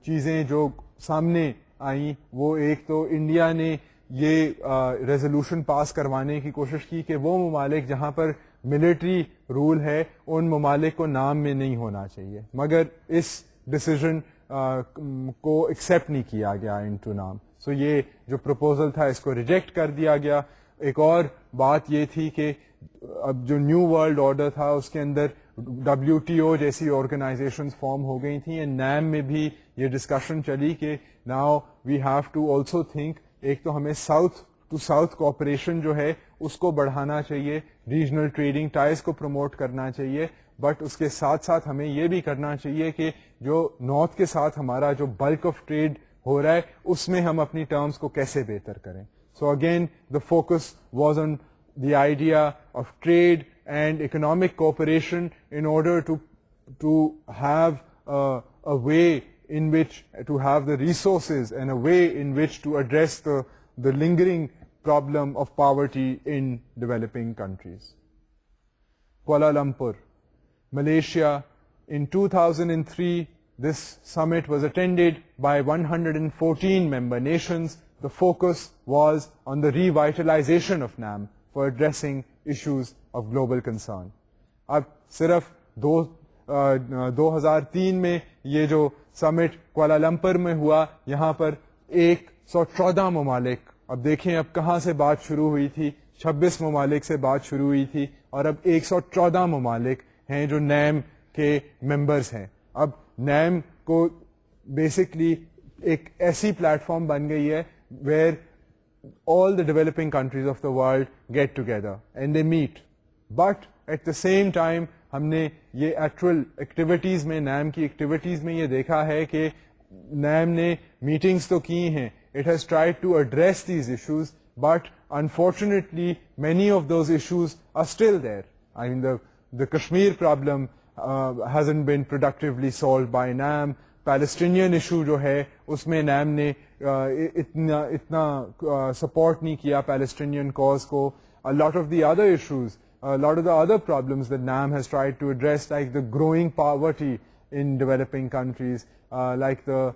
چیزیں جو سامنے آئیں, وہ ایک تو انڈیا نے یہ ریزولوشن پاس کروانے کی کوشش کی کہ وہ ممالک جہاں پر ملٹری رول ہے ان ممالک کو نام میں نہیں ہونا چاہیے, مگر اس ڈیسیژن کو ایکسیپٹ نہیں کیا گیا انٹو نام. سو یہ جو پروپوزل تھا اس کو ریجیکٹ کر دیا گیا. ایک اور بات یہ تھی کہ اب جو نیو ورلڈ آرڈر تھا اس کے اندر WTO جیسی آرگنائزیشنز فارم ہو گئی تھیں, نیم میں بھی یہ ڈسکشن چلی کہ now we have to also think, ایک تو ہمیں ساؤتھ ٹو ساؤتھ کوآپریشن جو ہے اس کو بڑھانا چاہیے, ریجنل ٹریڈنگ ٹائز کو پروموٹ کرنا چاہیے, بٹ اس کے ساتھ ساتھ ہمیں یہ بھی کرنا چاہیے کہ جو نارتھ کے ساتھ ہمارا جو بلک آف ٹریڈ ہو رہا ہے اس میں ہم اپنی ٹرمز کو کیسے بہتر کریں. So again the focus was on the idea of trade and economic cooperation in order to have a way in which to have the resources and a way in which to address the lingering problem of poverty in developing countries. Kuala Lumpur, Malaysia, in 2003 this summit was attended by 114 member nations. The focus was on the revitalization of NAM for addressing issues of global concern. اب صرف 2003 میں یہ جو سمٹ کوالالمپر میں ہوا, یہاں پر 114 ممالک, اب دیکھیں اب کہاں سے بات شروع ہوئی تھی, 26 ممالک سے بات شروع ہوئی تھی, اور اب 114 ممالک ہیں جو نیم کے ممبرز ہیں. اب نیم کو بیسکلی ایک ایسی پلیٹ فارم بن گئی ہے where all the developing countries of the world get together and they meet. But at the same time ہم نے یہ ایکچوئل ایکٹیویٹیز میں, نیم کی ایکٹیویٹیز میں یہ دیکھا ہے کہ نیم نے میٹنگز تو کی ہیں, it has tried to address these issues, but unfortunately many of those issues are still there. I mean the Kashmir problem hasn't been productively solved by NAM. Palestinian issue جو ہے اس میں نیم نے اتنا سپورٹ نہیں کیا پیلسٹینین کاز کو. Lot of the other issues, lot of the other problems that NAM has tried to address, like the growing poverty in developing countries, like the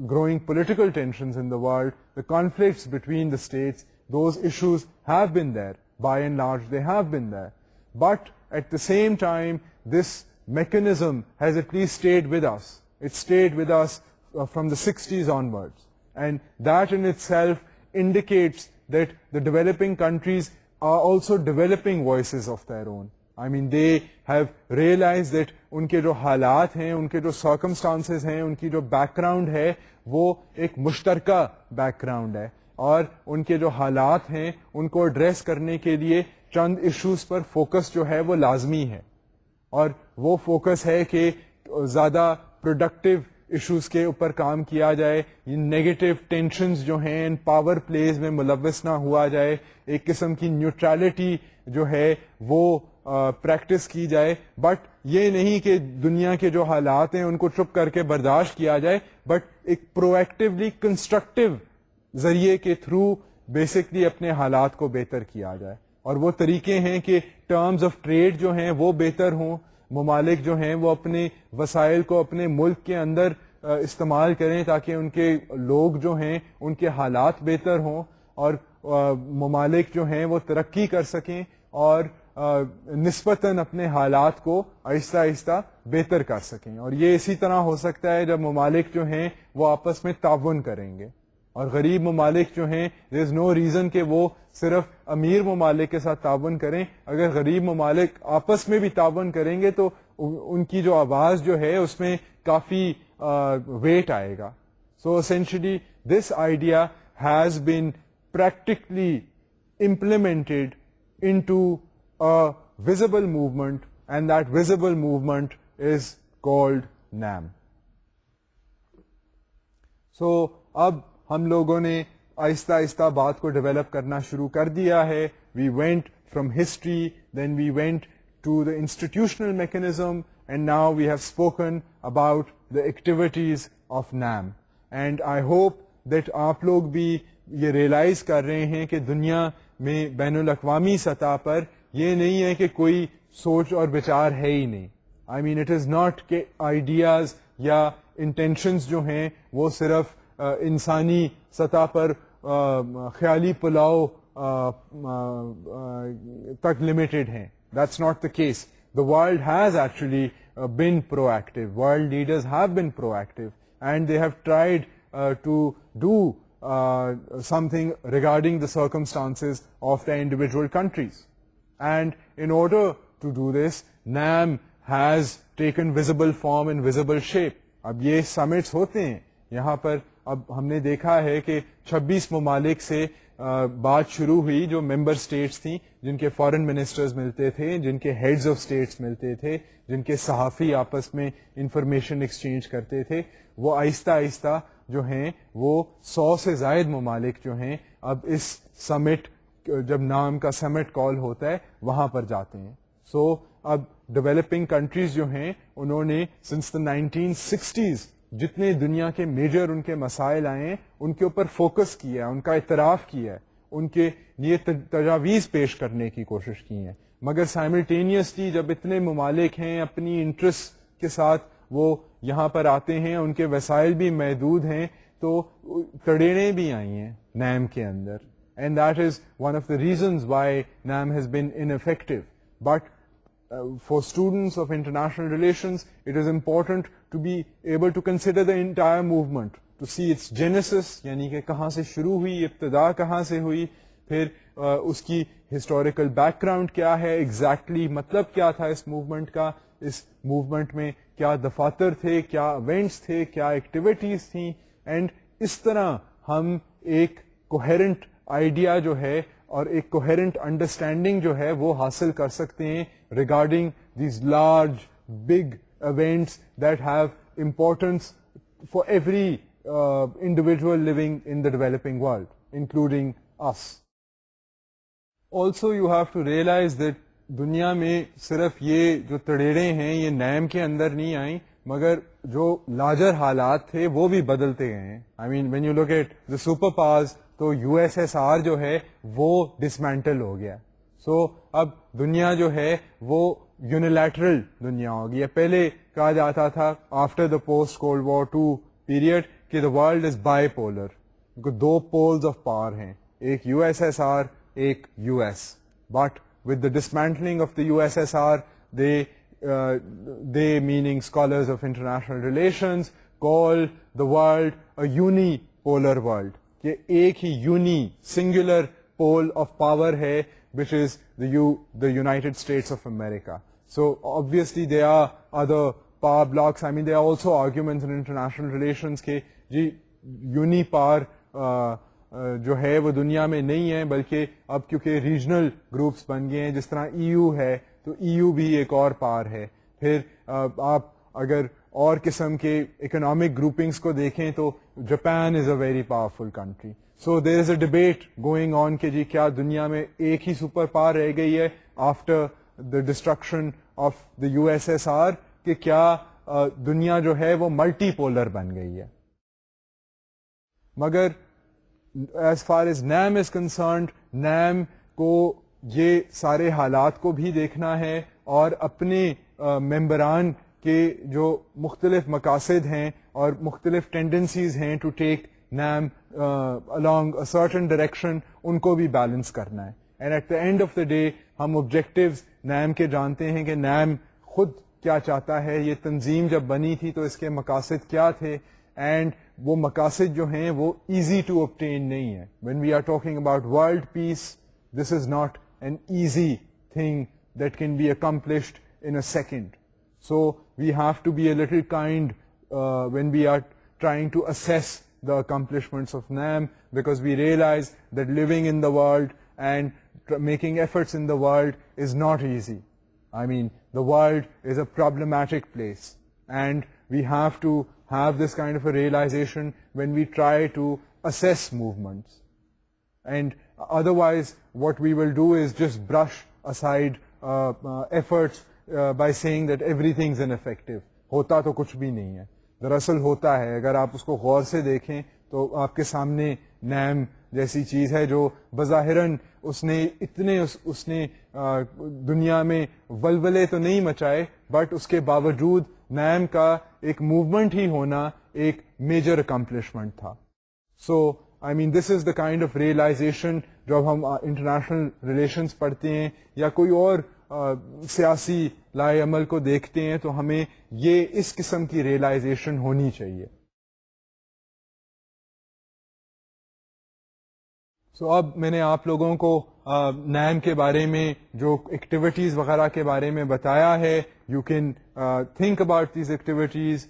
growing political tensions in the world, the conflicts between the states, those issues have been there. By and large, they have been there. But at the same time, this mechanism has at least stayed with us. It stayed with us from the 60s onwards. And that in itself indicates that the developing countries are also developing voices of their own. I mean, they have realized that ان کے جو حالات ہیں, ان کے جو circumstances ہیں, ان کی جو back ground ہے وہ ایک مشترکہ بیک گراؤنڈ ہے, اور ان کے جو حالات ہیں ان کو ایڈریس کرنے کے لیے چند ایشوز پر فوکس جو ہے وہ لازمی ہے. اور وہ فوکس ہے کہ زیادہ پروڈکٹیو ایشوز کے اوپر کام کیا جائے, نیگیٹو ٹینشنز جو ہیں ان پاور پلیز میں ملوث نہ ہوا جائے, ایک قسم کی نیوٹرلٹی جو ہے وہ پریکٹس کی جائے. بٹ یہ نہیں کہ دنیا کے جو حالات ہیں ان کو چپ کر کے برداشت کیا جائے, بٹ ایک پرو ایکٹیولی کنسٹرکٹیو ذریعے کے تھرو بیسکلی اپنے حالات کو بہتر کیا جائے. اور وہ طریقے ہیں کہ ٹرمز آف ٹریڈ جو ہیں وہ بہتر ہوں, ممالک جو ہیں وہ اپنے وسائل کو اپنے ملک کے اندر استعمال کریں تاکہ ان کے لوگ جو ہیں ان کے حالات بہتر ہوں, اور ممالک جو ہیں وہ ترقی کر سکیں اور نسبتاً اپنے حالات کو آہستہ آہستہ بہتر کر سکیں. اور یہ اسی طرح ہو سکتا ہے جب ممالک جو ہیں وہ آپس میں تعاون کریں گے. اور غریب ممالک جو ہیں دیر از نو ریزن کہ وہ صرف امیر ممالک کے ساتھ تعاون کریں. اگر غریب ممالک آپس میں بھی تعاون کریں گے تو ان کی جو آواز جو ہے اس میں کافی ویٹ آئے گا. So essentially this idea has been practically implemented into a visible movement, and that visible movement is called NAM. So اب ہم لوگوں نے آہستہ آہستہ بات کو ڈیولپ کرنا شروع کر دیا ہے. We went from history, then we went to the institutional mechanism, and now we have spoken about the activities of NAM. And I hope that آپ لوگ بھی یہ ریئلائز کر رہے ہیں کہ دنیا میں بین الاقوامی سطح پر یہ نہیں ہے کہ کوئی سوچ اور وچار ہے ہی نہیں. آئی مین اٹ از ناٹ کہ آئیڈیاز یا انٹینشنز جو ہیں وہ صرف انسانی سطح پر خیالی پلاؤ تک لمیٹڈ ہیں. That's not the case. The world has actually been proactive. World leaders have been proactive, and they have tried to do something regarding the circumstances of the individual countries. And in order to do this, NAM has taken visible form and visible shape. اب یہ summits ہوتے ہیں یہاں پر. اب ہم نے دیکھا ہے کہ 26 ممالک سے بات شروع ہوئی جو ممبر اسٹیٹس تھیں, جن کے فارن منسٹرز ملتے تھے, جن کے ہیڈز آف اسٹیٹس ملتے تھے, جن کے صحافی آپس میں انفارمیشن ایکسچینج کرتے تھے, وہ آہستہ آہستہ جو ہیں وہ 100 سے زائد ممالک جو ہیں اب اس سمٹ, جب نام کا سمٹ کال ہوتا ہے, وہاں پر جاتے ہیں. سو اب ڈیولپنگ کنٹریز جو ہیں انہوں نے سنس دا 1960s جتنے دنیا کے میجر ان کے مسائل آئے ہیں ان کے اوپر فوکس کیا ہے, ان کا اعتراف کیا ہے, ان کے لیے تجاویز پیش کرنے کی کوشش کی ہیں. مگر سائملٹینیسلی جب اتنے ممالک ہیں اپنی انٹرسٹ کے ساتھ وہ یہاں پر آتے ہیں, ان کے وسائل بھی محدود ہیں, تو تڑیڑیں بھی آئی ہیں نیم کے اندر. And that is one of the reasons why NAM has been ineffective. But for students of international relations, it is important to be able to consider the entire movement, to see its genesis, یعنی کہ کہاں سے شروع ہوئی, ابتدا کہاں سے ہوئی, پھر اس کی ہسٹوریکل بیک گراؤنڈ کیا ہے, ایگزیکٹلی مطلب کیا تھا اس موومنٹ کا, اس موومنٹ میں کیا دفاتر تھے, کیا ایونٹس تھے, کیا ایکٹیویٹیز تھیں. اینڈ اس طرح ہم ایک کوہیرنٹ آئیڈیا جو ہے اور ایک کوہیرنٹ انڈرسٹینڈنگ جو ہے وہ حاصل کر سکتے ہیں regarding these large big events that have importance for every individual living in the developing world including us. Also you have to realize that دنیا میں صرف یہ جو تڑیڑیں ہیں یہ نیم کے اندر نہیں آئیں, مگر جو لارجر حالات تھے وہ بھی بدلتے گئے ہیں. I mean when you look at the super powers, تو یو ایس ایس آر جو ہے وہ ڈسمینٹل ہو گیا. سو اب دنیا جو ہے وہ یونیلیٹرل دنیا ہو گئی ہے. پہلے کہا جاتا تھا after the post cold war 2 period کہ the world is bipolar, دو پولز آف پاور ہیں, ایک یو ایس ایس آر, ایک U S. But with the dismantling of the U S S R they meaning scholars of international relations call the world a unipolar world, کہ ایک ہی uni singular pole of power ہے which is the United States of America. So obviously there are other power blocks. I mean there are also arguments in international relations کہ جی uni power جو ہے وہ دنیا میں نہیں ہے, بلکہ اب کیونکہ ریجنل گروپس بن گئے ہیں, جس طرح EU ہے تو EU بھی ایک اور پار ہے. پھر آپ اگر اور قسم کے اکنامک گروپنگس کو دیکھیں تو Japan is a very powerful country. So there is a debate going on کہ جی کیا دنیا میں ایک ہی سپر پاور رہ گئی ہے after the destruction of the U S S are, کہ کیا دنیا جو ہے وہ ملٹی پولر بن گئی ہے. مگر as far as NAM is concerned, NAM کو یہ سارے حالات کو بھی دیکھنا ہے اور اپنے ممبران کے جو مختلف مقاصد ہیں اور مختلف ٹینڈنسیز ہیں to take NAM along a certain direction, ان کو بھی بیلنس کرنا ہے. And at the end of the day ہم آبجیکٹیوز نیم کے جانتے ہیں کہ نیم خود کیا چاہتا ہے, یہ تنظیم جب بنی تھی تو اس کے مقاصد کیا تھے, اینڈ وہ مقاصد جو ہیں وہ ایزی ٹو obtain نہیں ہے. when we are talking about world peace, this is not an easy thing that can be accomplished in a second. So we have to be a little kind when we are trying to assess the accomplishments of NAM, because we realize that living in the world and making efforts in the world is not easy. I mean, the world is a problematic place, and we have to have this kind of a realization when we try to assess movements. And otherwise what we will do is just brush aside efforts by saying that everything's ineffective. ہوتا تو کچھ بھی نہیں ہے, دراصل ہوتا ہے. اگر آپ اس کو غور سے دیکھیں تو آپ کے سامنے نیم جیسی چیز ہے جو بظاہراً اس نے دنیا میں ولولے تو نہیں مچائے, بٹ اس کے باوجود نیم کا ایک موومنٹ ہی ہونا ایک میجر اکمپلشمنٹ تھا. سو I mean this is the kind of realization جب ہم انٹرنیشنل ریلیشنز پڑھتے ہیں یا کوئی اور سیاسی لائے عمل کو دیکھتے ہیں تو ہمیں یہ اس قسم کی ریئلائزیشن ہونی چاہیے. سو اب میں نے آپ لوگوں کو نیم کے بارے میں جو ایکٹیویٹیز وغیرہ کے بارے میں بتایا ہے. You can think about these activities,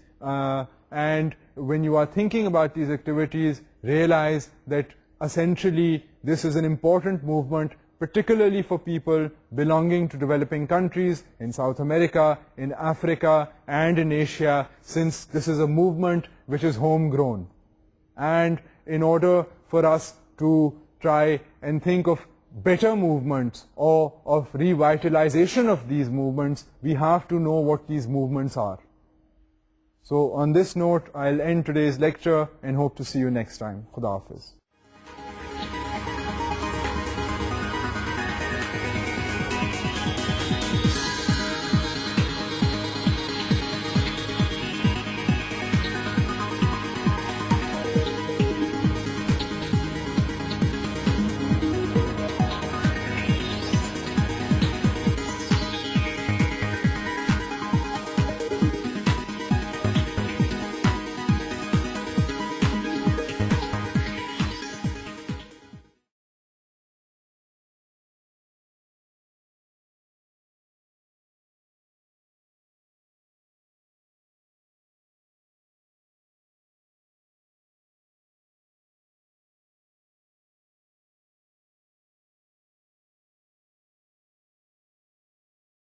and when you are thinking about these activities, realize that essentially this is an important movement, particularly for people belonging to developing countries in South America, in Africa, and in Asia, since this is a movement which is homegrown. And in order for us to try and think of better movements or of revitalization of these movements, we have to know what these movements are. So on this note, I'll end today's lecture and hope to see you next time. Khuda Hafiz.